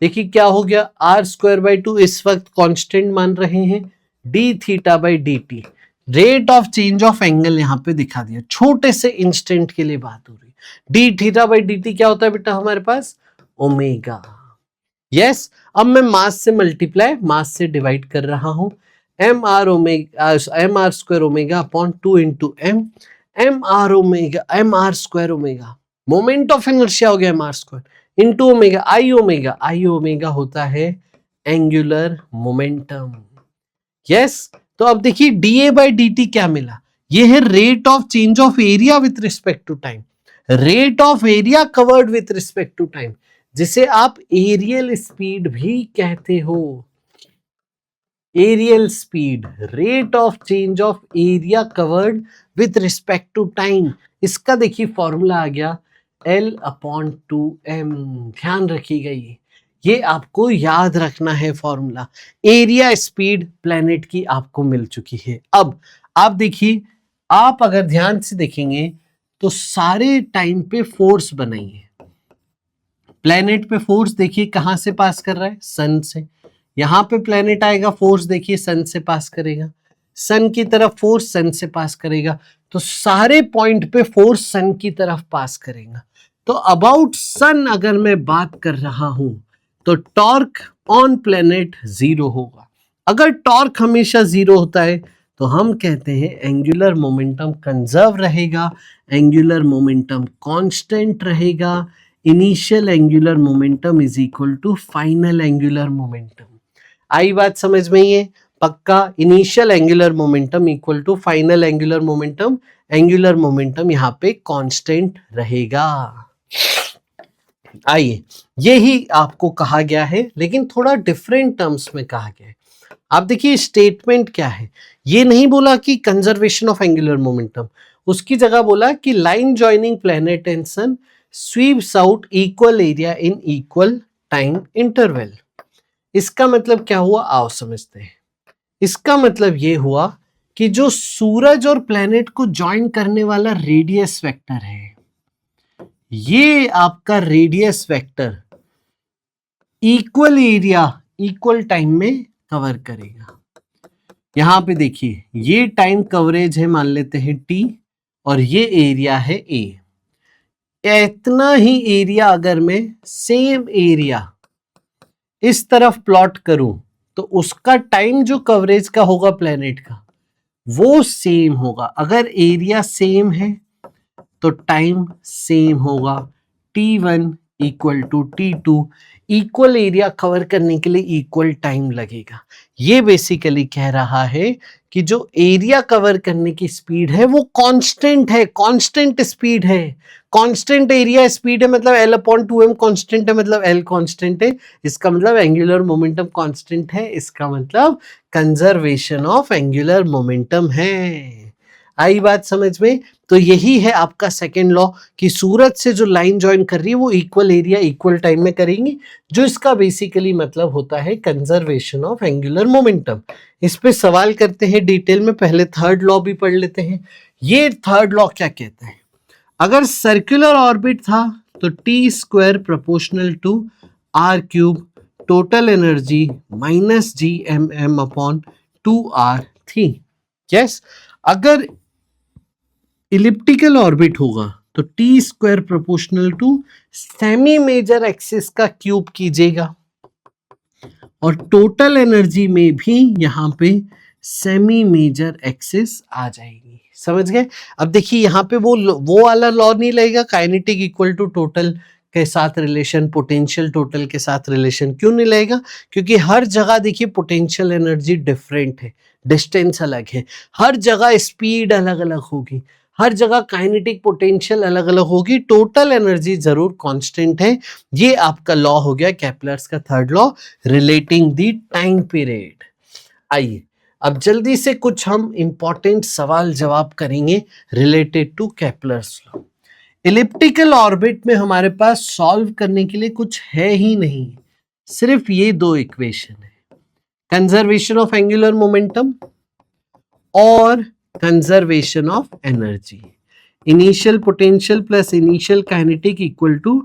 देखिए क्या हो गया, r²/2 इस वक्त कांस्टेंट मान रहे हैं, dθ/dt rate of change of angle यहां पे दिखा दिया, छोटे से इंस्टेंट के लिए बात हो रही। dθ/dt क्या होता है बेटा हमारे पास, ओमेगा। यस, अब मैं मास से मल्टीप्लाई, मास से डिवाइड कर रहा हूं। M R omega M R square omega upon 2 into M R omega M R square omega, moment of inertia हो गया M R square into omega I omega होता है एंगुलर मोमेंटम। यस, तो अब देखिए डीए बाई डी टी क्या मिला, ये है rate of change of area with respect to time, rate of area covered with respect to time, जिसे आप एरियल स्पीड भी कहते हो। Areal speed, rate of change of area covered with respect to time, इसका देखिए फॉर्मूला आ गया L अपॉन 2m। ध्यान रखिएगा, ये आपको याद रखना है फॉर्मूला। एरिया स्पीड प्लेनेट की आपको मिल चुकी है। अब आप देखिए, आप अगर ध्यान से देखेंगे तो सारे टाइम पे फोर्स बनाइए। प्लेनेट पे फोर्स देखिए कहां से पास कर रहा है, सन से। यहां पे प्लेनेट आएगा, फोर्स देखिए सन से पास करेगा, सन की तरफ फोर्स सन से पास करेगा, तो सारे पॉइंट पे फोर्स सन की तरफ पास करेगा। तो अबाउट सन अगर मैं बात कर रहा हूं तो टॉर्क ऑन प्लेनेट 0 होगा। अगर टॉर्क हमेशा 0 होता है तो हम कहते हैं एंगुलर मोमेंटम कंजर्व रहेगा, एंगुलर मोमेंटम कांस्टेंट रहेगा। Initial angular momentum is equal to final angular momentum. आई बात समझ में? ये पक्का, initial angular momentum equal to final angular momentum, angular momentum यहाँ पे कांस्टेंट रहेगा। आइए, यही आपको कहा गया है, लेकिन थोड़ा डिफरेंट टर्म्स में कहा गया है। आप देखिए स्टेटमेंट क्या है, ये नहीं बोला कि कंजर्वेशन ऑफ एंगुलर मोमेंटम, उसकी जगह बोला कि line joining planet and sun sweeps out equal area in equal time interval. इसका मतलब क्या हुआ, आओ समझते हैं। इसका मतलब ये हुआ कि जो सूरज और प्लैनेट को ज्वाइन करने वाला रेडियस वेक्टर है, ये आपका radius vector equal area equal time में कवर करेगा। यहां पे देखिए, ये टाइम कवरेज है, मान लेते हैं T, और ये एरिया है A। इतना ही एरिया अगर मैं सेम एरिया इस तरफ प्लॉट करूं तो उसका टाइम जो कवरेज का होगा प्लैनेट का वो सेम होगा। अगर एरिया सेम है तो टाइम सेम होगा। T1 equal to T2, equal area cover करने के लिए इक्वल टाइम लगेगा। ये बेसिकली कह रहा है कि जो एरिया कवर करने की स्पीड है वो कांस्टेंट है, कांस्टेंट स्पीड है। कांस्टेंट एरिया स्पीड है मतलब L अपॉन 2m कांस्टेंट है, मतलब L कांस्टेंट है। इसका मतलब एंगुलर मोमेंटम कांस्टेंट है, इसका मतलब कंजर्वेशन ऑफ एंगुलर मोमेंटम है। आई बात समझ में? तो यही है आपका सेकेंड लॉ कि सूरज से जो लाइन ज्वाइन कर रही है वो इक्वल एरिया इक्वल टाइम में करेंगी, जो इसका बेसिकली मतलब होता है कंजर्वेशन ऑफ एंगुलर मोमेंटम। इस पे सवाल करते हैं डिटेल में, पहले थर्ड लॉ भी पढ़ लेते हैं। ये थर्ड लॉ क्या कहता है, अगर सर्कुलर ऑर्बिट था तो T square proportional to R cube total energy minus G M M upon 2r थी। यस, अगर इलिप्टिकल ऑर्बिट होगा तो T square proportional to semi major axis का क्यूब कीजिएगा, और टोटल एनर्जी में भी यहां पे सेमी मेजर एक्सिस आ जाएगी। समझ गए? अब देखिए यहां पे वो वाला लॉ नहीं लगेगा, काइनेटिक इक्वल टू टोटल के साथ रिलेशन, पोटेंशियल टोटल के साथ रिलेशन। क्यों नहीं लगेगा? क्योंकि हर जगह देखिए पोटेंशियल एनर्जी डिफरेंट है, डिस्टेंस अलग है, हर जगह स्पीड अलग अलग होगी, हर जगह काइनेटिक पोटेंशियल अलग अलग होगी, टोटल एनर्जी जरूर कांस्टेंट है। ये आपका लॉ हो गया केप्लर्स का third law relating the time period. आइए अब जल्दी से कुछ हम इंपॉर्टेंट सवाल जवाब करेंगे related to Kepler's law. Elliptical orbit में हमारे पास सॉल्व करने के लिए कुछ है ही नहीं, सिर्फ ये दो इक्वेशन है, कंजर्वेशन ऑफ एंगुलर मोमेंटम और conservation of energy. Initial potential plus initial kinetic equal to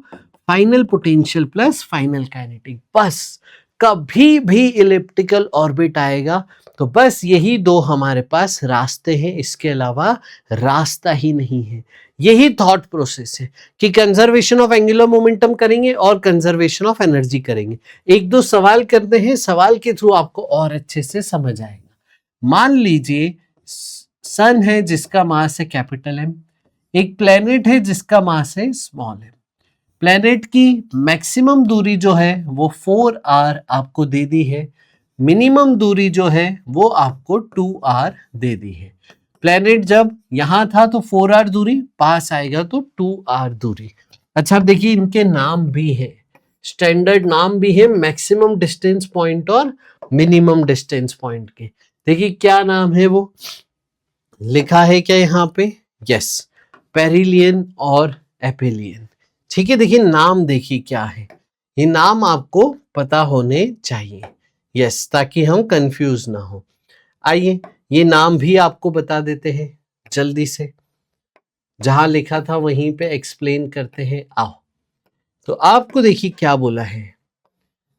final potential plus final kinetic. बस कभी भी इलिप्टिकल ऑर्बिट आएगा तो बस यही दो हमारे पास रास्ते हैं, इसके अलावा रास्ता ही नहीं है। यही थॉट प्रोसेस है कि कंजर्वेशन ऑफ एंगुलर मोमेंटम करेंगे और कंजर्वेशन ऑफ एनर्जी करेंगे। एक दो सवाल करते हैं, सवाल के थ्रू आपको और अच्छे से समझ आएगा। मान लीजिए सन है जिसका मास है कैपिटल एम, एक प्लेनेट है जिसका मास है स्मॉल एम। प्लेनेट की मैक्सिमम दूरी जो है वो 4r आपको दे दी है, मिनिमम दूरी जो है वो आपको 2r दे दी है। प्लेनेट जब यहां था तो 4r दूरी, पास आएगा तो 2r दूरी। अच्छा, अब देखिए इनके नाम भी है, स्टैंडर्ड नाम भी है मैक्सिमम डिस्टेंस पॉइंट और मिनिमम डिस्टेंस पॉइंट के। देखिए क्या नाम है, वो लिखा है क्या यहाँ पे? यस, पेरिलियन और एपेलियन। ठीक है, देखिए नाम देखिए क्या है, ये नाम आपको पता होने चाहिए। यस, ताकि हम कंफ्यूज ना हो। आइए ये नाम भी आपको बता देते हैं जल्दी से, जहां लिखा था वहीं पे एक्सप्लेन करते हैं। आओ, तो आपको देखिए क्या बोला है,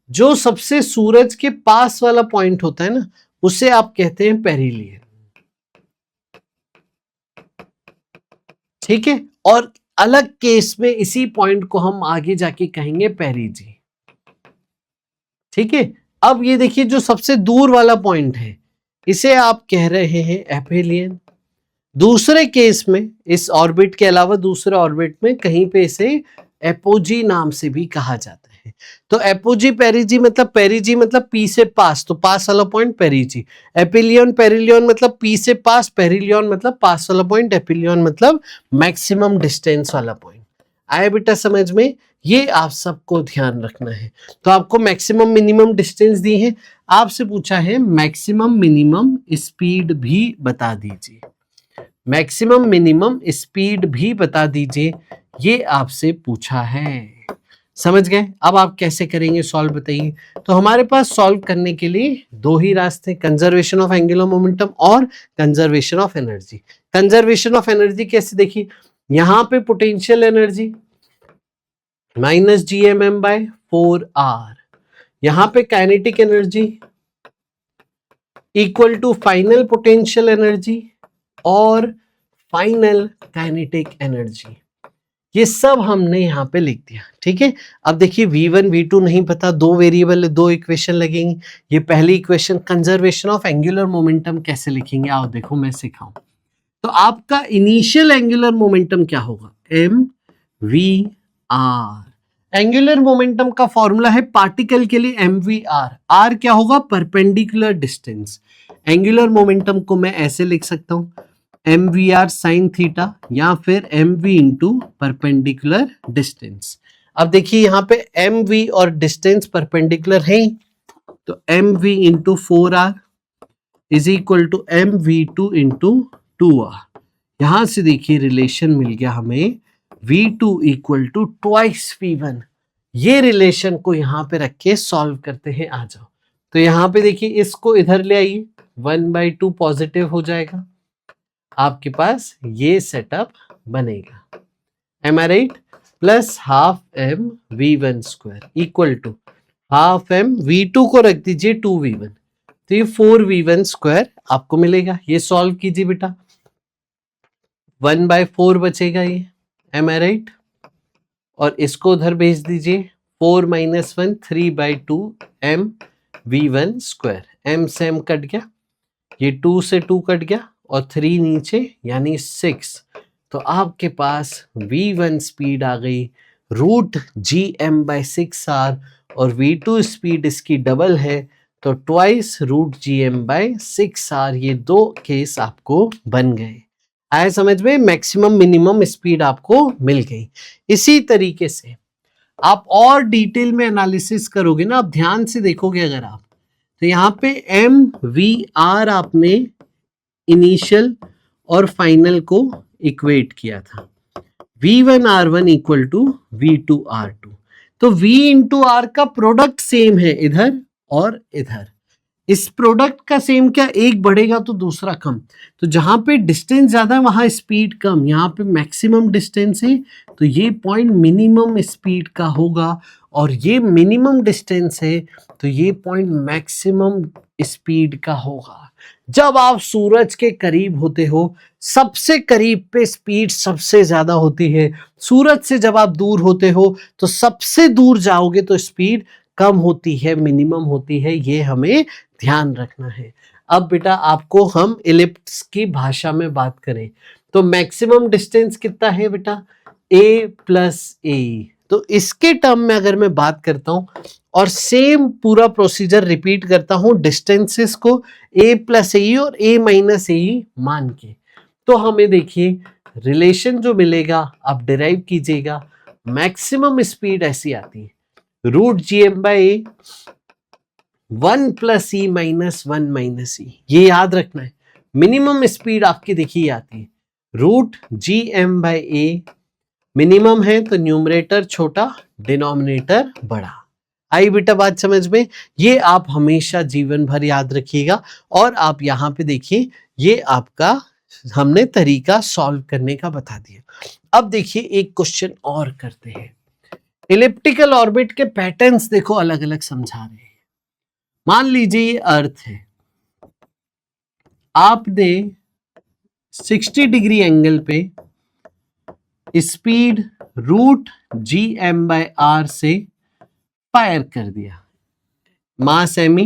जो सबसे सूरज के पास वाला पॉइंट होता है ना, उसे आप कहते हैं पेरिलियन। ठीक है, और अलग केस में इसी पॉइंट को हम आगे जाके कहेंगे पेरिजी। ठीक है, अब ये देखिए जो सबसे दूर वाला पॉइंट है इसे आप कह रहे हैं एपेलियन। दूसरे केस में इस ऑर्बिट के अलावा दूसरे ऑर्बिट में कहीं पे इसे एपोजी नाम से भी कहा जाता है। तो एपोजी पेरिजी मतलब, पेरिजी मतलब पी से पास, तो पास वाला पॉइंट पेरिजी। एपिलियन पेरिलियन मतलब पी से पास, पेरिलियन मतलब पास वाला पॉइंट, एपिलियन मतलब मैक्सिमम डिस्टेंस वाला पॉइंट। आए बेटा समझ में? ये आप सबको ध्यान रखना है। तो आपको मैक्सिमम मिनिमम डिस्टेंस दी है, आपसे पूछा है मैक्सिमम मिनिमम स्पीड भी बता दीजिए, मैक्सिमम मिनिमम स्पीड भी बता दीजिए, ये आपसे पूछा है। समझ गए? अब आप कैसे करेंगे सॉल्व बताइए। तो हमारे पास सॉल्व करने के लिए दो ही रास्ते, कंजर्वेशन ऑफ एंगुलर मोमेंटम और conservation of energy. Conservation of energy कैसे, देखिए यहां पे पोटेंशियल एनर्जी माइनस GMM/4r, यहां पे kinetic energy equal to final potential energy और फाइनल काइनेटिक एनर्जी। ये सब हमने यहाँ पे लिख दिया। ठीक है, अब देखिए V1 V2 नहीं पता, दो वेरिएबल है, दो इक्वेशन लगेंगी। ये पहली equation conservation of angular momentum कैसे लिखेंगे, आओ देखो मैं सिखाऊं। तो आपका इनिशियल एंगुलर मोमेंटम क्या होगा, mvr। एंगुलर मोमेंटम का फॉर्मूला है पार्टिकल के लिए mvr, r क्या होगा, परपेंडिकुलर डिस्टेंस। एंगुलर मोमेंटम को मैं ऐसे लिख सकता हूं, mvr साइन थीटा या फिर mv इंटू परपेंडिकुलर डिस्टेंस। अब देखिए यहाँ पे mv और डिस्टेंस परपेंडिकुलर है, तो mv into 4r is equal to mv2 into 2r। यहां से देखिए रिलेशन मिल गया हमें v2 equal to twice v1। ये रिलेशन को यहां पे रख के सॉल्व करते हैं, आ जाओ। तो यहां पे देखिए इसको इधर ले आइए, 1/2 पॉजिटिव हो जाएगा, आपके पास ये सेटअप बनेगा। Am I right? Plus half m v1 square equal to half m v2 को रख दीजिए 2v1, तो ये 4v1 स्क्वायर आपको मिलेगा। ये सॉल्व कीजिए बेटा, 1/4 बचेगा ये, एम आई राइट? और इसको उधर भेज दीजिए, 4 - 1 3/2 m v1 स्क्वायर। m से m कट गया, ये 2 से 2 कट गया और 3 नीचे यानी 6। तो आपके पास v1 स्पीड आ गई √gm/6r और v2 स्पीड इसकी डबल है, तो ट्वाइस √gm/6r। ये दो केस आपको बन गए। आए समझ में? मैक्सिमम मिनिमम स्पीड आपको मिल गई। इसी तरीके से आप और डिटेल में एनालिसिस करोगे ना, आप ध्यान से देखोगे अगर आप, तो यहाँ पे mvr आपने इनिशियल और फाइनल को इक्वेट किया था, v1r1 इक्वल टू v2r2। तो v इंटू आर का प्रोडक्ट सेम है इधर और इधर। इस प्रोडक्ट का सेम क्या, एक बढ़ेगा तो दूसरा कम। तो जहां पे डिस्टेंस ज्यादा है वहां स्पीड कम, यहाँ पे मैक्सिमम डिस्टेंस है तो ये पॉइंट मिनिमम स्पीड का होगा, और ये मिनिमम डिस्टेंस है तो ये पॉइंट मैक्सिमम स्पीड का होगा। जब आप सूरज के करीब होते हो, सबसे करीब पे स्पीड सबसे ज्यादा होती है। सूरज से जब आप दूर होते हो तो सबसे दूर जाओगे तो स्पीड कम होती है, मिनिमम होती है। ये हमें ध्यान रखना है। अब बेटा आपको हम इलिप्स की भाषा में बात करें तो मैक्सिमम डिस्टेंस कितना है बेटा, a प्लस ए। तो इसके टर्म में अगर मैं बात करता हूं और सेम पूरा प्रोसीजर रिपीट करता हूं डिस्टेंसेस को a प्लस ए और a माइनस ए मान के, तो हमें देखिए रिलेशन जो मिलेगा आप डिराइव कीजिएगा। मैक्सिमम स्पीड ऐसी आती है root G M by a 1 plus e minus 1 minus e, ये याद रखना है। मिनिमम स्पीड आपकी देखिए आती है root G M by A, minimum है तो न्यूमरेटर छोटा डिनोमिनेटर बड़ा। आई बेटा बात समझ में, ये आप हमेशा जीवन भर याद रखिएगा। और आप यहां पे देखिए ये आपका हमने तरीका सॉल्व करने का बता दिया। अब देखिए एक क्वेश्चन और करते हैं। इलिप्टिकल ऑर्बिट के पैटर्न्स देखो अलग अलग समझा रहे हैं। मान लीजिए ये अर्थ है, आपने 60 डिग्री एंगल पे speed root G M by R से फायर कर दिया, मास एमी,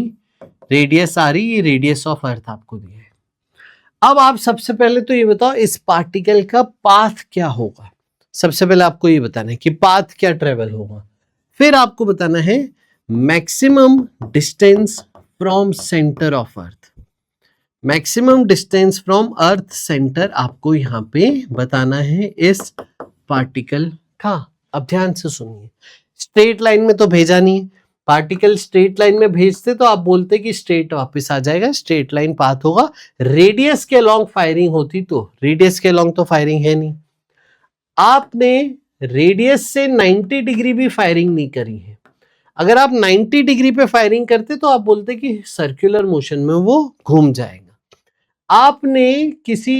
रेडियस आर, ये रेडियस ऑफ अर्थ आपको दिया है। अब आप सबसे पहले तो ये बताओ इस पार्टिकल का पाथ क्या होगा। सबसे पहले आपको ये बताना है कि पाथ क्या ट्रेवल होगा, फिर आपको बताना है maximum distance from centre of earth. Maximum distance from earth centre आपको यहां पे बताना है इस पार्टिकल का। अब ध्यान से सुनिए, स्ट्रेट लाइन में तो भेजा नहीं है, पार्टिकल स्ट्रेट लाइन में भेजते तो आप बोलते कि स्ट्रेट वापस आ जाएगा, स्ट्रेट लाइन पाथ होगा। रेडियस के लॉन्ग फायरिंग होती तो, रेडियस के लॉन्ग तो फायरिंग है नहीं, आपने रेडियस से 90 डिग्री भी फायरिंग नहीं करी है। अगर आप 90 डिग्री पे फायरिंग करते तो आप बोलते कि सर्कुलर मोशन में वो घूम जाएगा। आपने किसी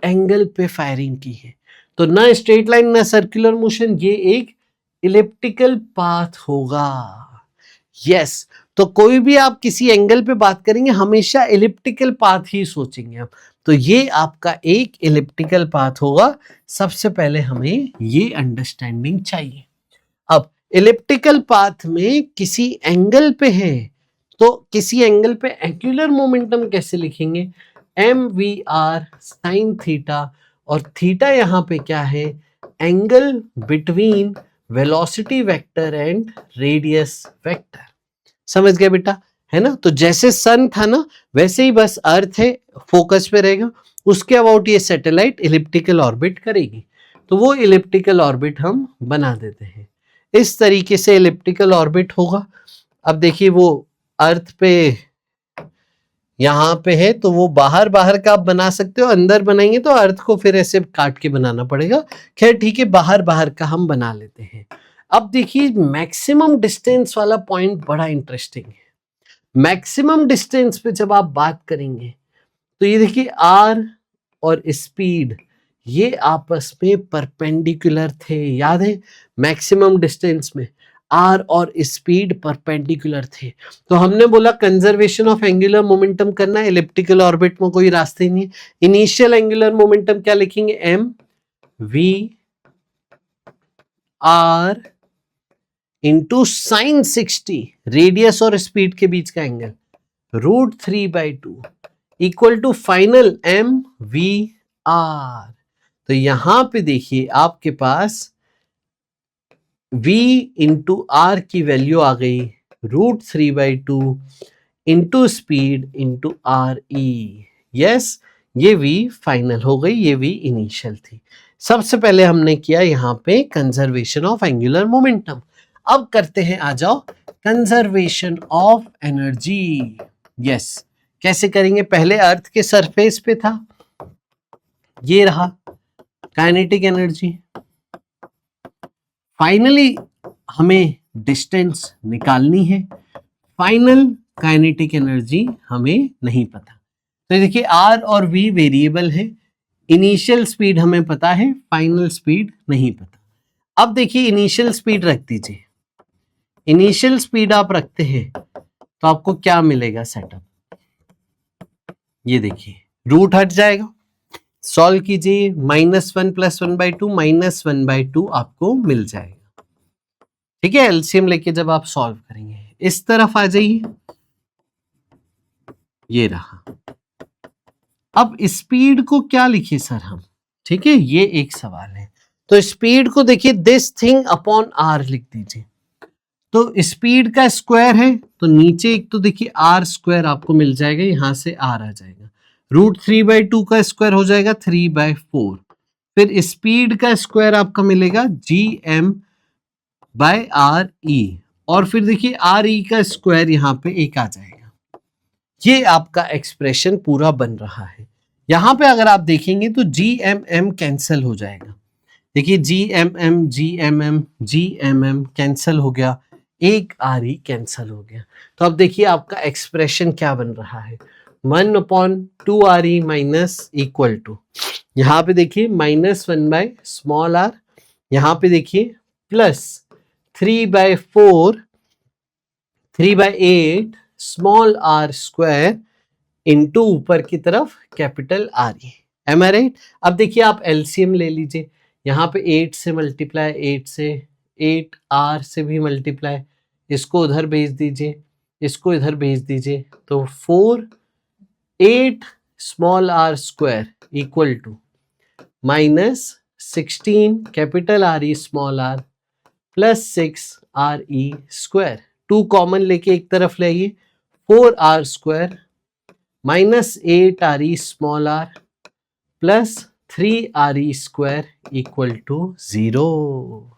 एंगल पे फायरिंग की है तो ना स्ट्रेट लाइन ना सर्कुलर मोशन, ये एक इलिप्टिकल पाथ होगा। यस, तो कोई भी आप किसी एंगल पे बात करेंगे हमेशा इलिप्टिकल पाथ ही सोचेंगे आप, तो ये आपका एक इलिप्टिकल पाथ होगा। सबसे पहले हमें ये अंडरस्टैंडिंग चाहिए। अब इलिप्टिकल पाथ में किसी एंगल पे है तो किसी एंगल पे एंगुलर मोमेंटम कैसे लिखेंगे, M V R sine theta, और थीटा यहां पे क्या है, angle between velocity vector and radius vector. समझ गए बेटा, है ना। तो जैसे सन था ना वैसे ही बस अर्थ है फोकस पे रहेगा, उसके अबाउट ये सैटेलाइट इलिप्टिकल ऑर्बिट करेगी, तो वो इलिप्टिकल ऑर्बिट हम बना देते हैं। इस तरीके से इलिप्टिकल ऑर्बिट होगा। अब देखिए वो अर्थ पे यहां पे है तो वो बाहर बाहर का आप बना सकते हो, अंदर बनाएंगे तो अर्थ को फिर ऐसे काट के बनाना पड़ेगा। खैर ठीक है, बाहर बाहर का हम बना लेते हैं। अब देखिए मैक्सिमम डिस्टेंस वाला पॉइंट बड़ा इंटरेस्टिंग है। मैक्सिमम डिस्टेंस पे जब आप बात करेंगे तो ये देखिए आर और स्पीड ये आपस में परपेंडिकुलर थे, याद है। मैक्सिमम डिस्टेंस में आर और स्पीड परपेंडिकुलर थे, तो हमने बोला कंजर्वेशन ऑफ एंगुलर मोमेंटम करना है। इलिप्टिकल ऑर्बिट में कोई रास्ते ही नहीं है। इनिशियल एंगुलर मोमेंटम क्या लिखेंगे, M V R into sine 60, radius और स्पीड के बीच का angle, root 3/2 equal to final M V R. तो यहां पे देखिए आपके पास v इंटू आर की वैल्यू आ गई root 3/2 into speed into R E. Yes, ये v फाइनल हो गई, ये v इनिशियल थी। सबसे पहले हमने किया यहाँ पे कंजर्वेशन ऑफ एंगुलर मोमेंटम। अब करते हैं, आ जाओ, कंजर्वेशन ऑफ एनर्जी। यस, कैसे करेंगे, पहले अर्थ के सरफेस पे था, ये रहा काइनेटिक एनर्जी। फाइनली हमें डिस्टेंस निकालनी है, फाइनल काइनेटिक एनर्जी हमें नहीं पता। तो देखिए आर और वी वेरिएबल है, इनिशियल स्पीड हमें पता है, फाइनल स्पीड नहीं पता। अब देखिए इनिशियल स्पीड रख दीजिए, इनिशियल स्पीड आप रखते हैं तो आपको क्या मिलेगा सेटअप, ये देखिए रूट हट जाएगा, सॉल्व कीजिए, -1 + 1/2 -1/2 आपको मिल जाएगा। ठीक है, एलसीएम लेके जब आप सॉल्व करेंगे इस तरफ आ जाइए, ये रहा। अब स्पीड को क्या लिखे सर हम, ठीक है, ये एक सवाल है। तो स्पीड को देखिए दिस थिंग अपॉन आर लिख दीजिए। तो स्पीड का स्क्वायर है तो नीचे एक तो देखिए आर स्क्वायर आपको मिल जाएगा, यहां से आर आ जाएगा, √3/2 का स्क्वायर हो जाएगा 3/4। फिर स्पीड का स्क्वायर आपका मिलेगा gm/re, और फिर देखिए re का स्क्वायर यहां पे एक आ जाएगा। ये आपका एक्सप्रेशन पूरा बन रहा है। यहां पे अगर आप देखेंगे तो gmm कैंसिल हो जाएगा। देखिए gmm कैंसिल हो गया, एक re कैंसिल हो गया। तो अब देखिए आपका एक्सप्रेशन क्या बन रहा है, 1/2re माइनस इक्वल टू, यहां पे देखिए -1/r, यहां पे देखिए plus 3/8 small r square into ऊपर की तरफ capital RE। M I right? अब देखिए आप एलसीएम ले लीजिए, यहाँ पे 8 से मल्टीप्लाई, 8 से 8r से भी मल्टीप्लाई, इसको उधर भेज दीजिए, इसको इधर भेज दीजिए, तो 8 small r square equal to -16 capital RE small r plus 6re square, 2 common लेके एक तरफ लाइए, 4r square -8re small r plus 3re square equal to 0।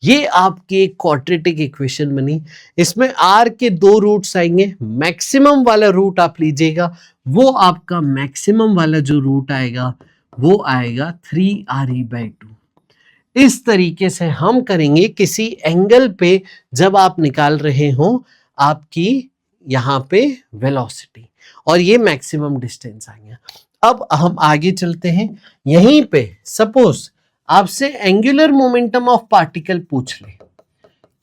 ये आपकी एक क्वाड्रेटिक इक्वेशन बनी। इसमें r के 2 रूट्स आएंगे, मैक्सिमम वाला रूट आप लीजिएगा, वो आपका मैक्सिमम वाला जो रूट आएगा वो आएगा 3re/2। इस तरीके से हम करेंगे किसी एंगल पे जब आप निकाल रहे हो आपकी यहां पे वेलोसिटी, और ये मैक्सिमम डिस्टेंस आएगा। अब हम आगे चलते हैं, यहीं पे सपोज आपसे एंगुलर मोमेंटम ऑफ पार्टिकल पूछ ले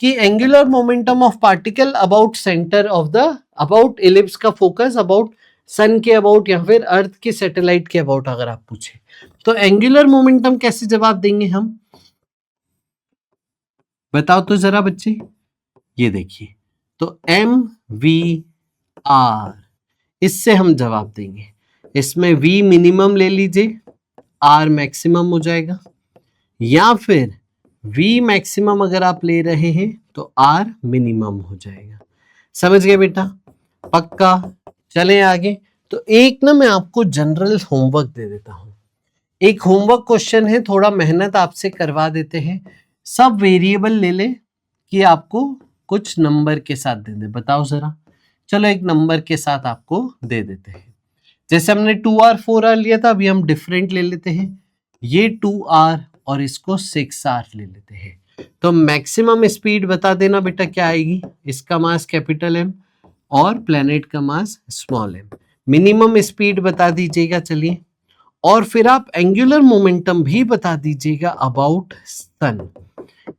कि angular momentum of particle about centre of the, about ellipse का फोकस, अबाउट सन के अबाउट, या फिर अर्थ के सैटेलाइट के अबाउट अगर आप पूछे तो एंगुलर मोमेंटम कैसे जवाब देंगे हम, बताओ तो जरा बच्चे। ये देखिए, तो mv/r, इससे हम जवाब देंगे। इसमें v मिनिमम ले लीजिए, r मैक्सिमम हो जाएगा, या फिर v मैक्सिमम अगर आप ले रहे हैं तो r मिनिमम हो जाएगा। समझ गए बेटा? पक्का? चलें आगे। तो एक ना मैं आपको जनरल होमवर्क दे देता हूं। एक होमवर्क क्वेश्चन है, थोड़ा मेहनत आपसे करवा देते हैं। सब वेरिएबल ले ले कि आपको कुछ नंबर के साथ दे दे, बताओ जरा। चलो एक नंबर के साथ आपको दे देते हैं। जैसे हमने 2r 4r लिया था, अभी हम डिफरेंट ले लेते हैं, ये 2r और इसको 6r ले लेते हैं। तो मैक्सिमम स्पीड बता देना बेटा क्या आएगी, इसका मास कैपिटल M और प्लेनेट का mass small m। Minimum speed बता दीजिएगा, चलिए, और फिर आप एंगुलर मोमेंटम भी बता दीजिएगा अबाउट सन।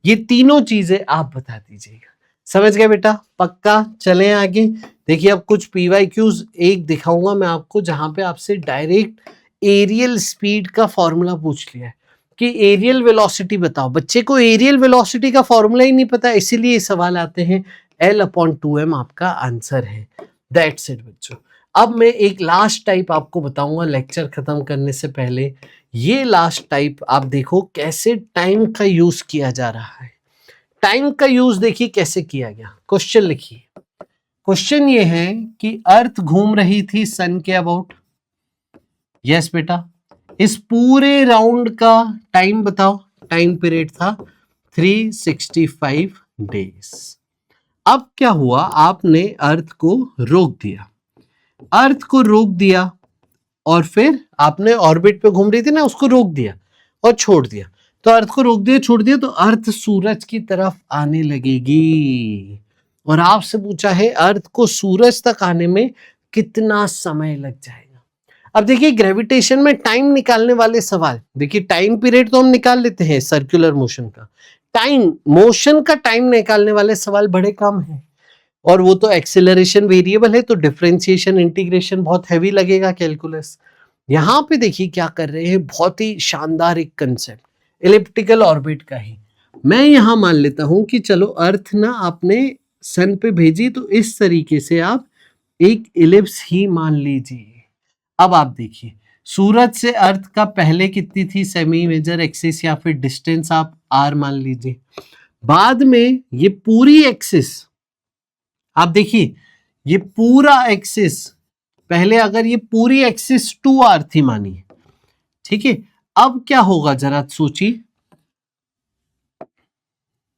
ये तीनों चीजें आप बता दीजिएगा। समझ गए बेटा? पक्का? चलें आगे। देखिए अब कुछ PYQs एक दिखाऊंगा मैं आपको, जहां पे आपसे डायरेक्ट एरियल स्पीड का फॉर्मूला पूछ लिया है कि एरियल वेलोसिटी बताओ। बच्चे को एरियल वेलोसिटी का फॉर्मूला ही नहीं पता, इसीलिए ये सवाल आते हैं। L/2m आपका आंसर है। दैट्स इट बच्चों। अब मैं एक लास्ट टाइप आपको बताऊंगा लेक्चर खत्म करने से पहले। ये लास्ट टाइप आप देखो कैसे टाइम का यूज किया जा रहा है। टाइम का यूज देखिए कैसे किया गया। क्वेश्चन लिखिए। क्वेश्चन ये है कि अर्थ घूम रही थी सन के अबाउट। यस बेटा। इस पूरे राउंड का टाइम बताओ। टाइम पीरियड था 365 डेज। अब क्या हुआ, आपने अर्थ को रोक दिया, अर्थ को रोक दिया, और फिर आपने ऑर्बिट पे घूम रही थी ना, उसको रोक दिया और छोड़ दिया। तो अर्थ को रोक दिया, छोड़ दिया, तो अर्थ सूरज की तरफ आने लगेगी। और आपसे पूछा है अर्थ को सूरज तक आने में कितना समय लग जाएगा। अब देखिए ग्रेविटेशन में टाइम निकालने वाले सवाल, देखिए टाइम पीरियड तो हम निकाल लेते हैं सर्कुलर मोशन का, टाइम मोशन का टाइम निकालने वाले सवाल बड़े कम हैं। और वो तो एक्सेलरेशन वेरिएबल है, तो डिफरेंशिएशन इंटीग्रेशन बहुत हैवी लगेगा कैलकुलस। यहां पे देखिए क्या कर रहे हैं, बहुत ही शानदार एक कंसेप्ट एलिप्टिकल ऑर्बिट का ही। मैं यहां मान लेता हूं कि चलो अर्थ ना आपने सन पे भेजी, तो इस तरीके से आप एक इलिप्स ही मान लीजिए। अब आप देखिए, सूरज से अर्थ का पहले कितनी थी सेमी मेजर एक्सिस या फिर डिस्टेंस आप आर मान लीजिए। बाद में ये पूरी एक्सिस, आप देखिए ये पूरा एक्सिस, पहले अगर ये पूरी एक्सिस 2r थी मानिए, ठीक है। अब क्या होगा जरा सोचिए,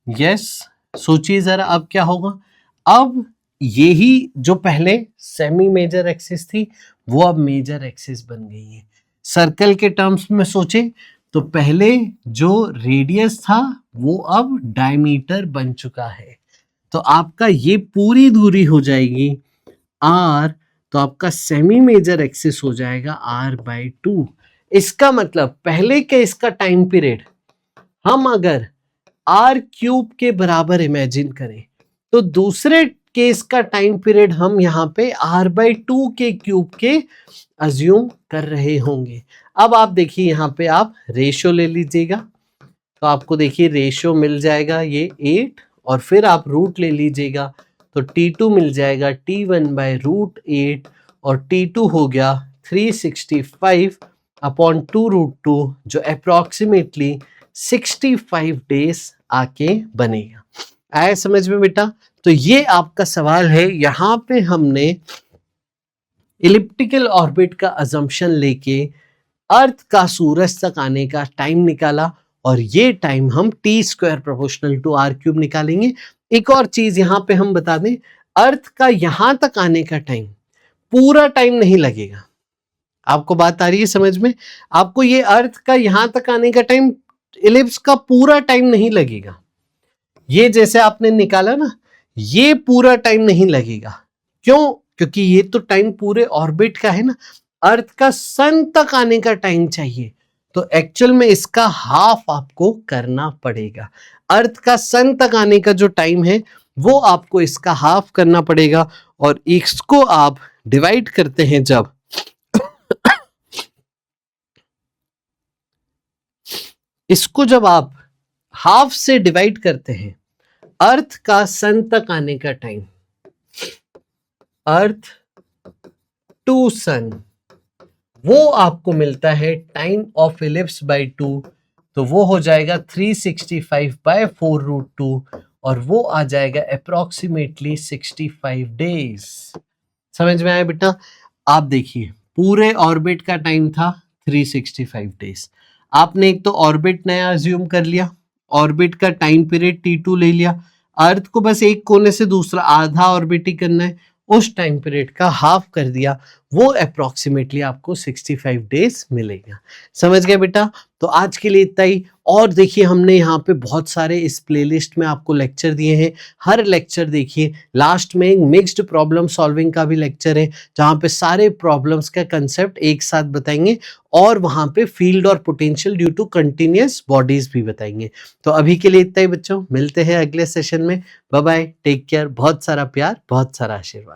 यस सोचिए जरा अब क्या होगा। अब यही जो पहले सेमी मेजर एक्सिस थी वो अब मेजर एक्सिस बन गई है। सर्कल के टर्म्स में सोचे तो पहले जो रेडियस था वो अब डायमीटर बन चुका है। तो आपका ये पूरी दूरी हो जाएगी r, तो आपका सेमी मेजर एक्सिस हो जाएगा r/2। इसका मतलब पहले के इसका टाइम पीरियड हम अगर r³ के बराबर इमेजिन करें तो दूसरे केस का टाइम पीरियड हम यहाँ पे r/2 के क्यूब के अज्यूम कर रहे होंगे। अब आप देखिए यहाँ पे आप रेशियो ले लीजिएगा, तो आपको देखिए रेशियो मिल जाएगा ये 8, और फिर आप रूट ले लीजिएगा तो T2 मिल जाएगा T1/√8, और T2 हो गया 365/2√2, जो अप्रॉक्सीमेटली 65 डेज आके बनेगा। आया समझ में बेटा? तो ये आपका सवाल है, यहाँ पे हमने इलिप्टिकल ऑर्बिट का अजम्पशन लेके अर्थ का सूरज तक आने का टाइम निकाला, और ये टाइम हम t² प्रोपोर्शनल टू r³ निकालेंगे। एक और चीज यहाँ पे हम बता दें, अर्थ का यहां तक आने का टाइम पूरा टाइम नहीं लगेगा। आपको बात आ रही है समझ में? आपको ये अर्थ का यहां तक आने का टाइम, इलिप्स का पूरा टाइम नहीं लगेगा। ये जैसे आपने निकाला ना, ये पूरा टाइम नहीं लगेगा। क्यों? क्योंकि ये तो टाइम पूरे ऑर्बिट का है ना, अर्थ का सन तक आने का टाइम चाहिए, तो एक्चुअल में इसका हाफ आपको करना पड़ेगा। अर्थ का सन तक आने का जो टाइम है वो आपको इसका हाफ करना पड़ेगा, और इसको आप डिवाइड करते हैं जब इसको जब आप हाफ से डिवाइड करते हैं, अर्थ का सन तक आने का टाइम, अर्थ टू सन, वो आपको मिलता है टाइम ऑफ इलिप्स बाय 2, तो वो हो जाएगा 365/4√2, और वो आ जाएगा अप्रॉक्सीमेटली 65 डेज। समझ में आया बेटा? आप देखिए पूरे ऑर्बिट का टाइम था 365 डेज। आपने एक तो ऑर्बिट नया अज्यूम कर लिया, ऑर्बिट का टाइम पीरियड T2 ले लिया, अर्थ को बस एक कोने से दूसरा आधा ऑर्बिट ही करना है, उस टाइम पीरियड का हाफ कर दिया, वो अप्रॉक्सीमेटली आपको 65 डेज मिलेगा। समझ गए बेटा? तो आज के लिए इतना ही। और देखिए हमने यहाँ पे बहुत सारे इस प्लेलिस्ट में आपको लेक्चर दिए हैं, हर लेक्चर देखिए। लास्ट में मिक्स्ड प्रॉब्लम सॉल्विंग का भी लेक्चर है, जहाँ पे सारे प्रॉब्लम्स का कंसेप्ट एक साथ बताएंगे, और वहाँ पे फील्ड और potential due to continuous bodies भी बताएंगे। तो अभी के लिए इतना ही बच्चों, मिलते हैं अगले सेशन में। बाय बाय, टेक केयर, बहुत सारा प्यार, बहुत सारा आशीर्वाद।